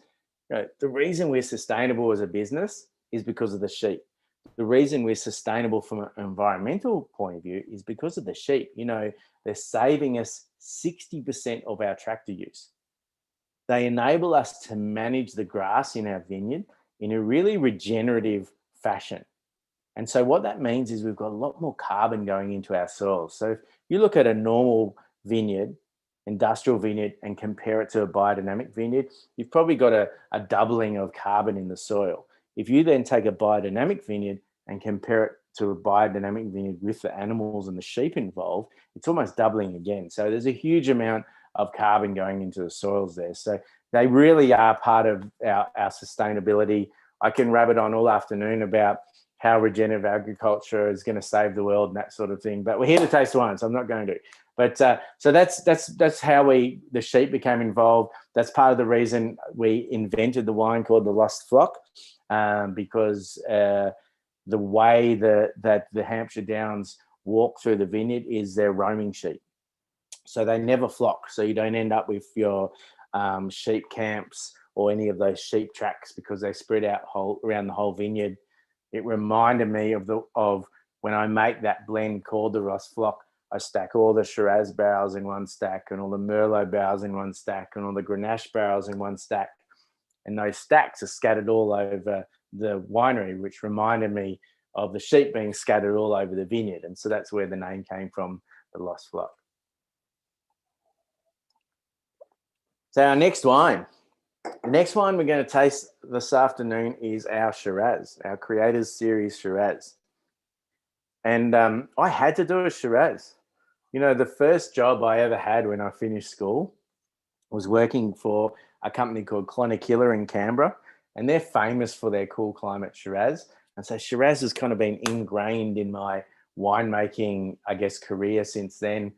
the reason we're sustainable as a business is because of the sheep. The reason we're sustainable from an environmental point of view is because of the sheep. They're saving us 60% of our tractor use. They enable us to manage the grass in our vineyard in a really regenerative fashion. And so what that means is we've got a lot more carbon going into our soils. So if you look at a normal vineyard, industrial vineyard, and compare it to a biodynamic vineyard, you've probably got a doubling of carbon in the soil. If you then take a biodynamic vineyard and compare it to a biodynamic vineyard with the animals and the sheep involved, it's almost doubling again. So there's a huge amount of carbon going into the soils there. So they really are part of our sustainability. I can rabbit on all afternoon about how regenerative agriculture is going to save the world and that sort of thing. But we're here to taste wine, so I'm not going to. But so that's how the sheep became involved. That's part of the reason we invented the wine called the Lost Flock, because the way that the Hampshire Downs walk through the vineyard is they're roaming sheep. So they never flock. So you don't end up with your sheep camps or any of those sheep tracks because they spread out around the whole vineyard. It reminded me of when I make that blend called the Lost Flock. I stack all the Shiraz barrels in one stack and all the Merlot barrels in one stack and all the Grenache barrels in one stack. And those stacks are scattered all over the winery, which reminded me of the sheep being scattered all over the vineyard. And so that's where the name came from, the Lost Flock. So our next wine. The next wine we're going to taste this afternoon is our Shiraz, our Creators Series Shiraz. And I had to do a Shiraz. You know, the first job I ever had when I finished school was working for a company called Clonakilla in Canberra, and they're famous for their cool climate Shiraz. And so Shiraz has kind of been ingrained in my winemaking, I guess, career since then.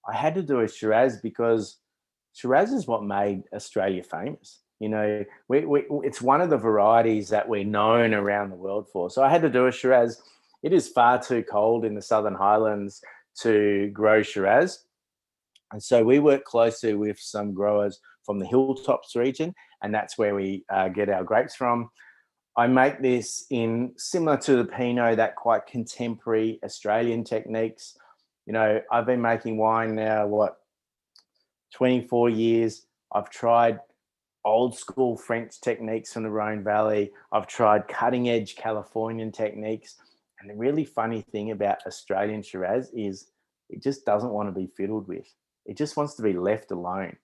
I had to do a Shiraz because Shiraz is what made Australia famous. You know, it's one of the varieties that we're known around the world for. So I had to do a Shiraz. It is far too cold in the Southern Highlands to grow Shiraz. And so we work closely with some growers from the Hilltops region, and that's where we get our grapes from. I make this in, similar to the Pinot, that quite contemporary Australian techniques. You know, I've been making wine now, 24 years. I've tried old school French techniques from the Rhone Valley. I've tried cutting edge Californian techniques. And the really funny thing about Australian Shiraz is it just doesn't want to be fiddled with. It just wants to be left alone.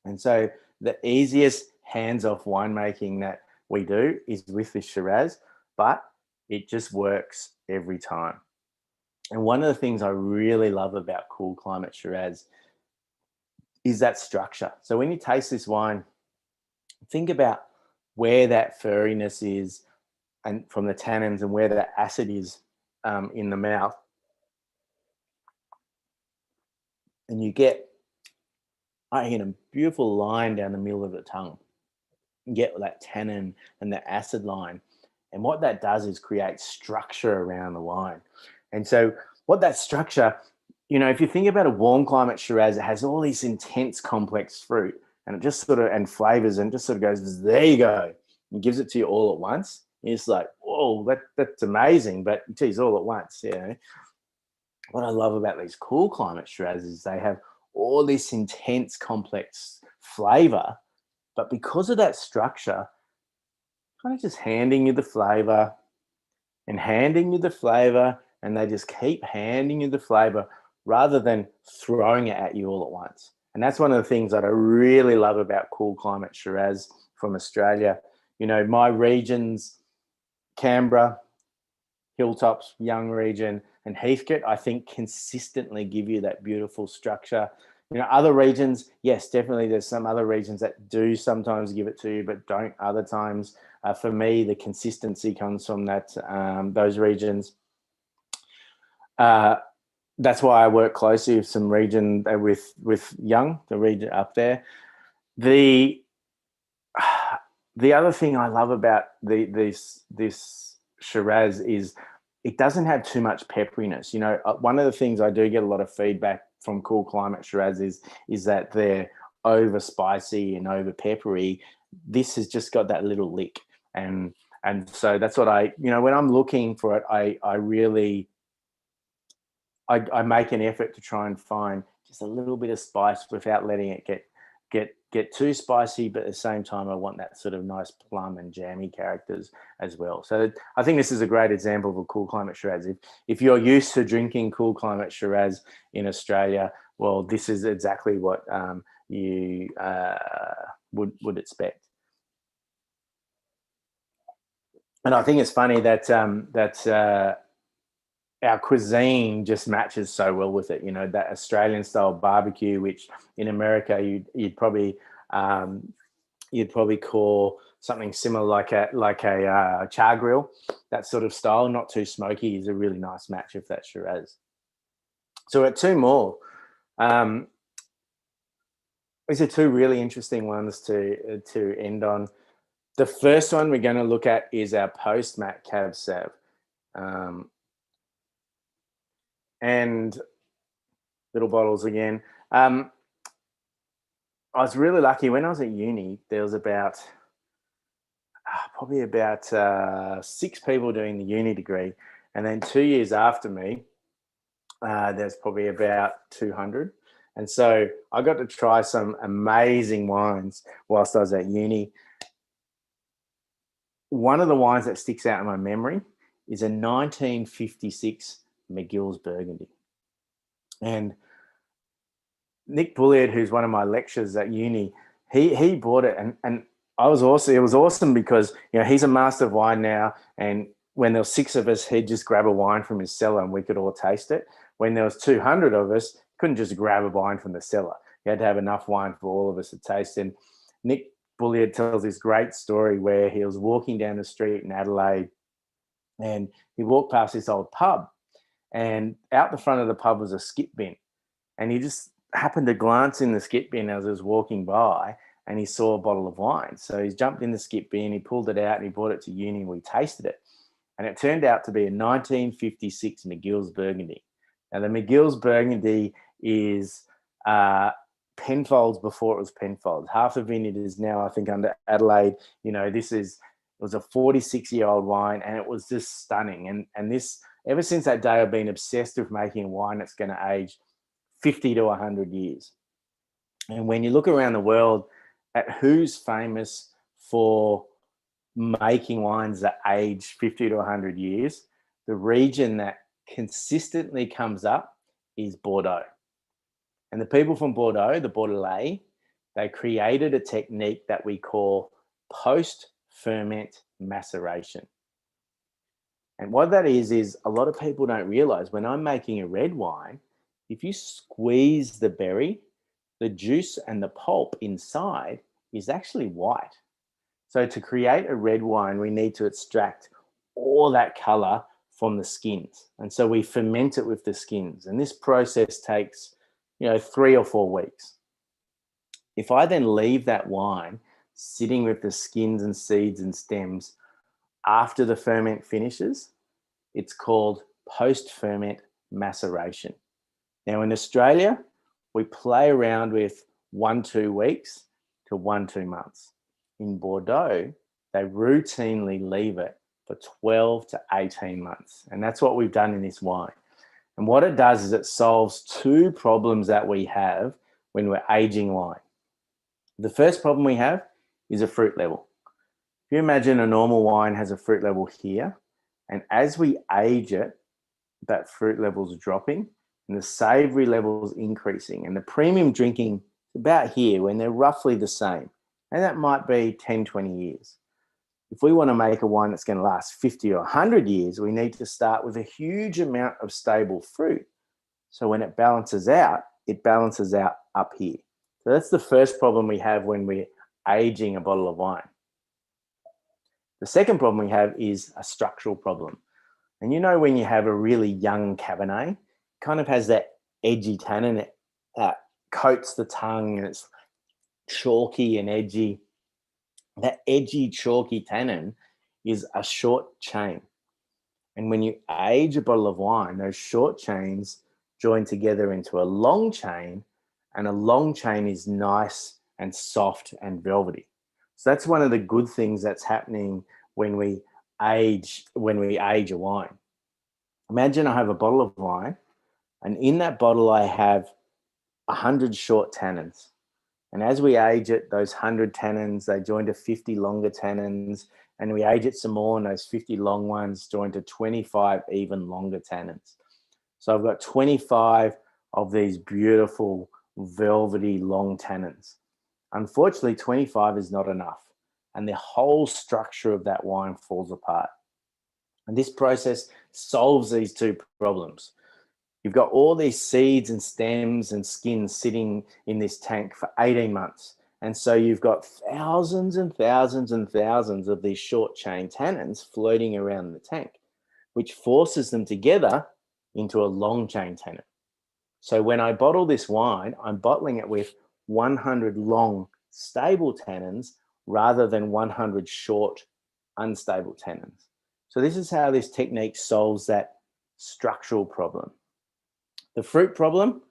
And so the easiest hands-off winemaking that we do is with this Shiraz, but it just works every time. And one of the things I really love about cool climate Shiraz is that structure. So when you taste this wine, think about where that furriness is and from the tannins and where that acid is in the mouth. And you get, I get a beautiful line down the middle of the tongue. You get that tannin and the acid line. And what that does is create structure around the wine. And so what that structure, you know, if you think about a warm climate Shiraz, it has all these intense complex fruit and it just sort of, and flavors, and just sort of goes, there you go. And gives it to you all at once. And it's like, whoa, that's amazing. But geez, all at once, you know. What I love about these cool climate Shiraz is they have all this intense complex flavor, but because of that structure, kind of just handing you the flavor and handing you the flavor, and they just keep handing you the flavor rather than throwing it at you all at once. And that's one of the things that I really love about cool climate Shiraz from Australia. You know, my regions, Canberra, Hilltops, Young region, and Heathcote, I think consistently give you that beautiful structure. You know, other regions, yes, definitely there's some other regions that do sometimes give it to you, but don't other times. For me, the consistency comes from that those regions. That's why I work closely with some region with Young, the region up there. The other thing I love about this Shiraz is it doesn't have too much pepperiness. You know, one of the things I do get a lot of feedback from cool climate Shiraz is that they're over spicy and over peppery. This has just got that little lick, and so that's what when I'm looking for it, I really make an effort to try and find just a little bit of spice without letting it get too spicy, but at the same time I want that sort of nice plum and jammy characters as well. So I think this is a great example of a cool climate Shiraz. If you're used to drinking cool climate Shiraz in Australia, well, this is exactly what you would expect. And I think it's funny that our cuisine just matches so well with it. You know, that Australian style barbecue, which in America um, you'd probably call something similar like a char grill. That sort of style, not too smoky, is a really nice match if that's Shiraz. So at two more. Um, these are two really interesting ones to end on. The first one we're going to look at is our post Mat Cab Sav. And little bottles again. I was really lucky when I was at uni. There was probably about 6 people doing the uni degree, and then 2 years after me, there's probably about 200. And so I got to try some amazing wines whilst I was at uni. One of the wines that sticks out in my memory is a 1956 McGill's Burgundy. And Nick Bulliard, who's one of my lecturers at uni, he bought it, and I was awesome. It was awesome because, you know, he's a master of wine now, and when there were 6 of us, he'd just grab a wine from his cellar and we could all taste it. When there was 200 of us, couldn't just grab a wine from the cellar. You had to have enough wine for all of us to taste. And Nick Bulliard tells this great story where he was walking down the street in Adelaide, and he walked past this old pub, and out the front of the pub was a skip bin, and he just happened to glance in the skip bin as he was walking by, and he saw a bottle of wine. So he jumped in the skip bin, he pulled it out, and he brought it to uni, and we tasted it. And it turned out to be a 1956 McGill's Burgundy. Now, the McGill's Burgundy is Penfolds before it was Penfolds. Half the vineyard is now, I think, under Adelaide. You know, it was a 46-year-old wine, and it was just stunning. And this, ever since that day, I've been obsessed with making a wine that's going to age 50 to 100 years. And when you look around the world at who's famous for making wines that age 50 to 100 years, the region that consistently comes up is Bordeaux. And the people from Bordeaux, the Bordelais, they created a technique that we call post-ferment maceration. And what that is a lot of people don't realize, when I'm making a red wine, if you squeeze the berry, the juice and the pulp inside is actually white. So to create a red wine, we need to extract all that color from the skins. And so we ferment it with the skins. And this process takes, 3 or 4 weeks. If I then leave that wine sitting with the skins and seeds and stems after the ferment finishes, it's called post-ferment maceration. Now in Australia, we play around with 1-2 weeks to 1-2 months. In Bordeaux, they routinely leave it for 12 to 18 months. And that's what we've done in this wine. And what it does is it solves 2 problems that we have when we're aging wine. The first problem we have is a fruit level. If you imagine a normal wine has a fruit level here, and as we age it, that fruit level's dropping and the savory level's increasing, and the premium drinking is about here when they're roughly the same. And that might be 10, 20 years. If we want to make a wine that's going to last 50 or 100 years, we need to start with a huge amount of stable fruit. So when it balances out up here. So that's the first problem we have when we're aging a bottle of wine. The second problem we have is a structural problem. And when you have a really young Cabernet, it kind of has that edgy tannin, it coats the tongue and it's chalky and edgy. That edgy, chalky tannin is a short chain. And when you age a bottle of wine, those short chains join together into a long chain, and a long chain is nice and soft and velvety. So that's one of the good things that's happening when we age a wine. Imagine I have a bottle of wine, and in that bottle I have 100 short tannins. And as we age it, those 100 tannins, they join to 50 longer tannins, and we age it some more, and those 50 long ones join to 25 even longer tannins. So I've got 25 of these beautiful, velvety, long tannins. Unfortunately, 25 is not enough, and the whole structure of that wine falls apart. And this process solves these two problems. You've got all these seeds and stems and skins sitting in this tank for 18 months. And so you've got thousands and thousands and thousands of these short chain tannins floating around the tank, which forces them together into a long chain tannin. So when I bottle this wine, I'm bottling it with 100 long stable tannins rather than 100 short unstable tannins. So this is how this technique solves that structural problem. The fruit problem,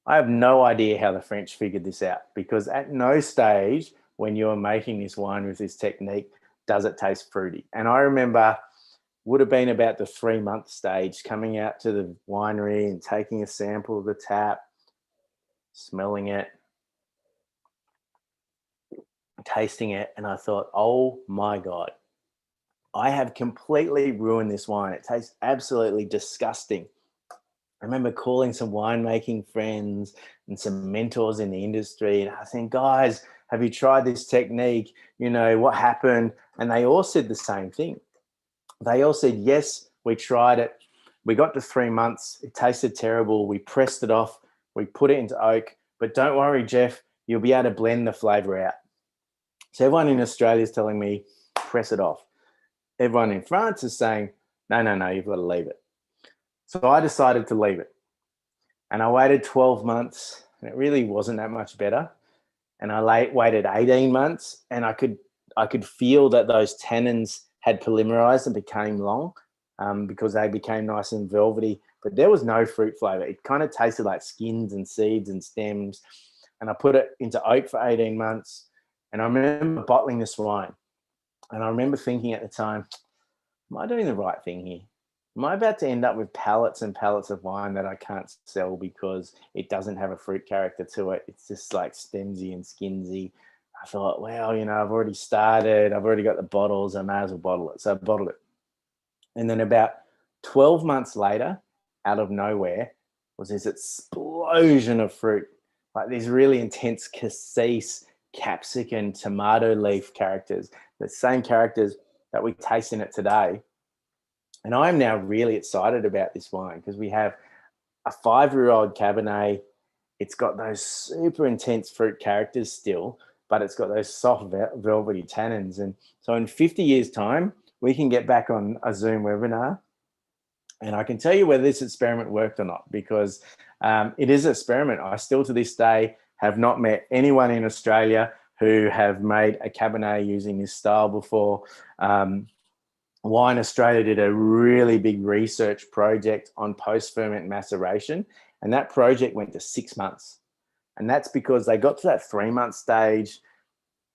I have no idea how the French figured this out, because at no stage when you're making this wine with this technique does it taste fruity. And I remember, would have been about the 3-month stage, coming out to the winery and taking a sample of the tap, smelling it, tasting it, and I thought, oh my God, I have completely ruined this wine. It tastes absolutely disgusting. I remember calling some winemaking friends and some mentors in the industry, and I think, guys, have you tried this technique? You know, what happened? And they all said the same thing. They all said, yes, we tried it. We got to 3 months. It tasted terrible. We pressed it off. We put it into oak. But don't worry, Jeff, you'll be able to blend the flavor out. So everyone in Australia is telling me, press it off. Everyone in France is saying, no, you've got to leave it. So I decided to leave it. And I waited 12 months, and it really wasn't that much better. And I waited 18 months, and I could feel that those tannins had polymerized and became long, because they became nice and velvety, but there was no fruit flavor. It kind of tasted like skins and seeds and stems. And I put it into oak for 18 months. And I remember bottling this wine. And I remember thinking at the time, am I doing the right thing here? Am I about to end up with pallets and pallets of wine that I can't sell because it doesn't have a fruit character to it? It's just like stemsy and skinsy. I thought, well, you know, I've already started. I've already got the bottles. I may as well bottle it. So I bottled it. And then about 12 months later, out of nowhere, was this explosion of fruit, like these really intense cassis, capsicum, tomato leaf characters, the same characters that we taste in it today. And I'm now really excited about this wine because we have a 5-year-old Cabernet. It's got those super intense fruit characters still, but it's got those soft, velvety tannins. And so in 50 years' time, we can get back on a Zoom webinar and I can tell you whether this experiment worked or not, because it is an experiment. I still to this day have not met anyone in Australia who have made a Cabernet using this style before. Wine Australia did a really big research project on post-ferment maceration, and that project went to 6 months. And that's because they got to that 3-month stage,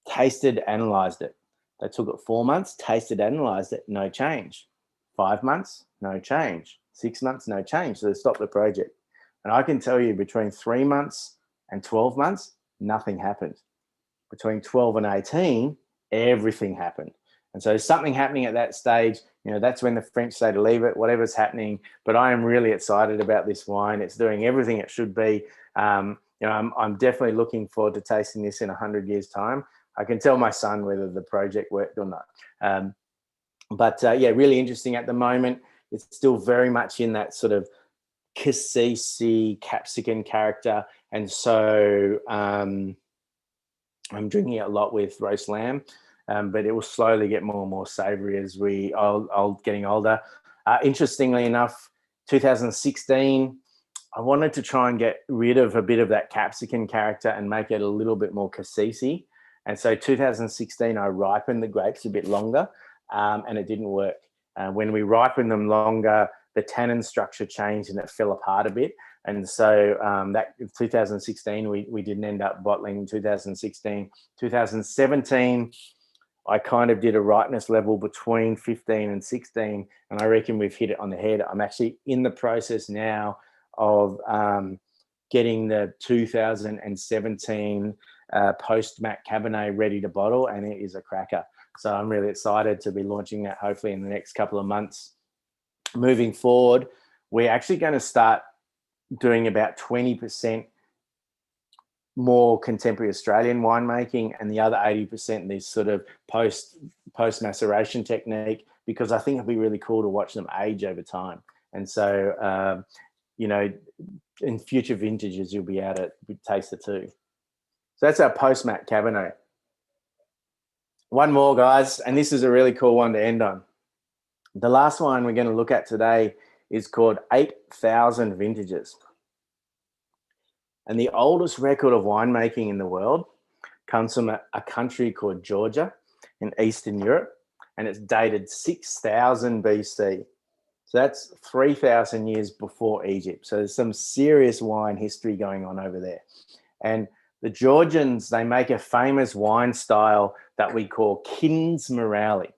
tasted, analyzed it. They took it 4 months, tasted, analyzed it, no change. 5 months, no change. 6 months, no change. So they stopped the project. And I can tell you between 3 months and 12 months, nothing happened. Between 12 and 18, everything happened. And so something happening at that stage, you know, that's when the French say to leave it, whatever's happening. But I am really excited about this wine. It's doing everything it should be. You know, I'm definitely looking forward to tasting this in 100 years' time. I can tell my son whether the project worked or not. Yeah, really interesting at the moment. It's still very much in that sort of cassis capsicum character. And so I'm drinking it a lot with roast lamb. But it will slowly get more and more savory as I'll getting older. Interestingly enough, 2016, I wanted to try and get rid of a bit of that capsicum character and make it a little bit more cassisi. And so 2016, I ripened the grapes a bit longer, and it didn't work. When we ripened them longer, the tannin structure changed and it fell apart a bit. And so that 2016, we didn't end up bottling in 2016. 2017, I kind of did a ripeness level between 15 and 16, and I reckon we've hit it on the head. I'm actually in the process now of getting the 2017 post-Mac Cabernet ready to bottle, and it is a cracker. So I'm really excited to be launching that hopefully in the next couple of months. Moving forward, we're actually going to start doing about 20% more contemporary Australian winemaking, and the other 80% this sort of post maceration technique. because I think it'd be really cool to watch them age over time. And so, you know, in future vintages, you'll be able to taste it too. So that's our post-mat Cabernet. One more, guys, and this is a really cool one to end on. The last one we're going to look at today is called 8,000 Vintages. And the oldest record of winemaking in the world comes from a country called Georgia in Eastern Europe, and it's dated 6,000 BC. So that's 3,000 years before Egypt. So there's some serious wine history going on over there. And the Georgians, they make a famous wine style that we call Kinsmorali.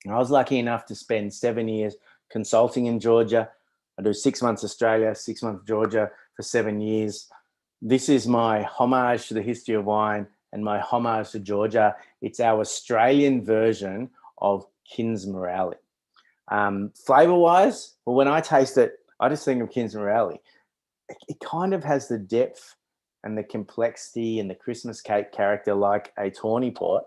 I was lucky enough to spend 7 years consulting in Georgia. I do 6 months Australia, 6 months Georgia for 7 years. This is my homage to the history of wine and my homage to Georgia. It's our Australian version of Kinsmorali. Flavor-wise, well, when I taste it, I just think of Kinsmorali. It kind of has the depth and the complexity and the Christmas cake character like a tawny port.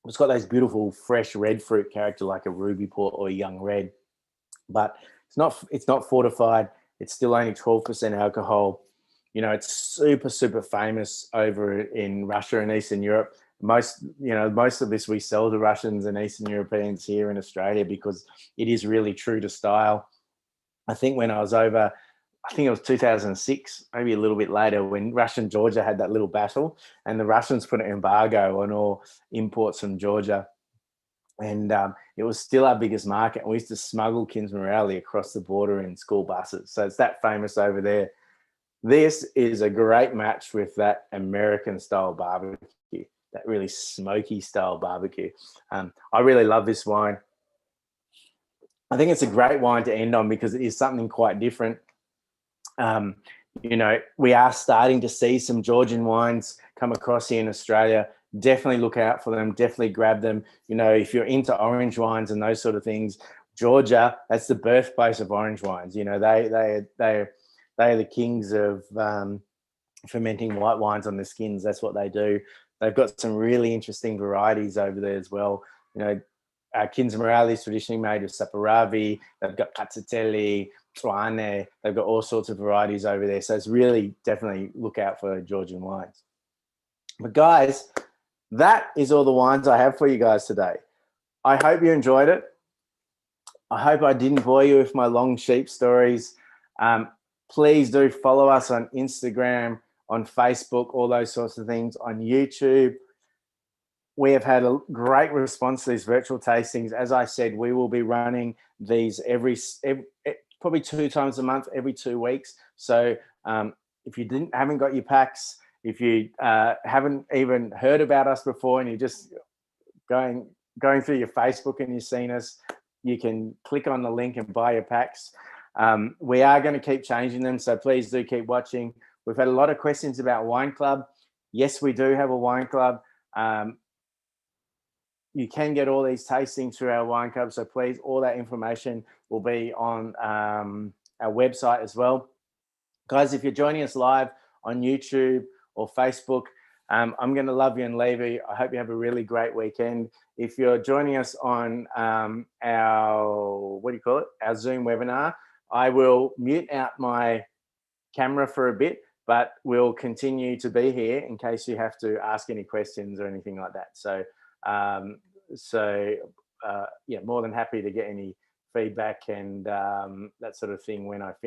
It's got those beautiful fresh red fruit character like a ruby port or a young red, but it's not fortified. It's still only 12% alcohol. You know, it's super, super famous over in Russia and Eastern Europe. Most of this we sell to Russians and Eastern Europeans here in Australia because it is really true to style. I think when I was over, I think it was 2006, maybe a little bit later, when Russia and Georgia had that little battle and the Russians put an embargo on all imports from Georgia. And it was still our biggest market. And we used to smuggle Kinsmorali across the border in school buses. So it's that famous over there. This is a great match with that American style barbecue, that really smoky style barbecue. I really love this wine. I think it's a great wine to end on because it is something quite different. You know, we are starting to see some Georgian wines come across here in Australia. Definitely look out for them. Definitely grab them. You know, if you're into orange wines and those sort of things, Georgia, that's the birthplace of orange wines. You know, they are the kings of fermenting white wines on the skins. That's what they do. They've got some really interesting varieties over there as well. You know, Kinsmorali is traditionally made with Saperavi. They've got Cazzetelli, Tloane. They've got all sorts of varieties over there. So it's really definitely look out for Georgian wines. But guys, that is all the wines I have for you guys today. I hope you enjoyed it. I hope I didn't bore you with my long sheep stories. Please do follow us on Instagram, on Facebook, all those sorts of things, on YouTube. We have had a great response to these virtual tastings. As I said, we will be running these every probably 2 times a month, every 2 weeks. So if you haven't got your packs, if you haven't even heard about us before and you're just going through your Facebook and you've seen us, you can click on the link and buy your packs. We are going to keep changing them, so please do keep watching. We've had a lot of questions about Wine Club. Yes, we do have a Wine Club. You can get all these tastings through our Wine Club, so please, all that information will be on our website as well. Guys, if you're joining us live on YouTube or Facebook, I'm going to love you and leave you. I hope you have a really great weekend. If you're joining us on our Zoom webinar, I will mute out my camera for a bit, but we'll continue to be here in case you have to ask any questions or anything like that. So, yeah, more than happy to get any feedback and that sort of thing when I finish.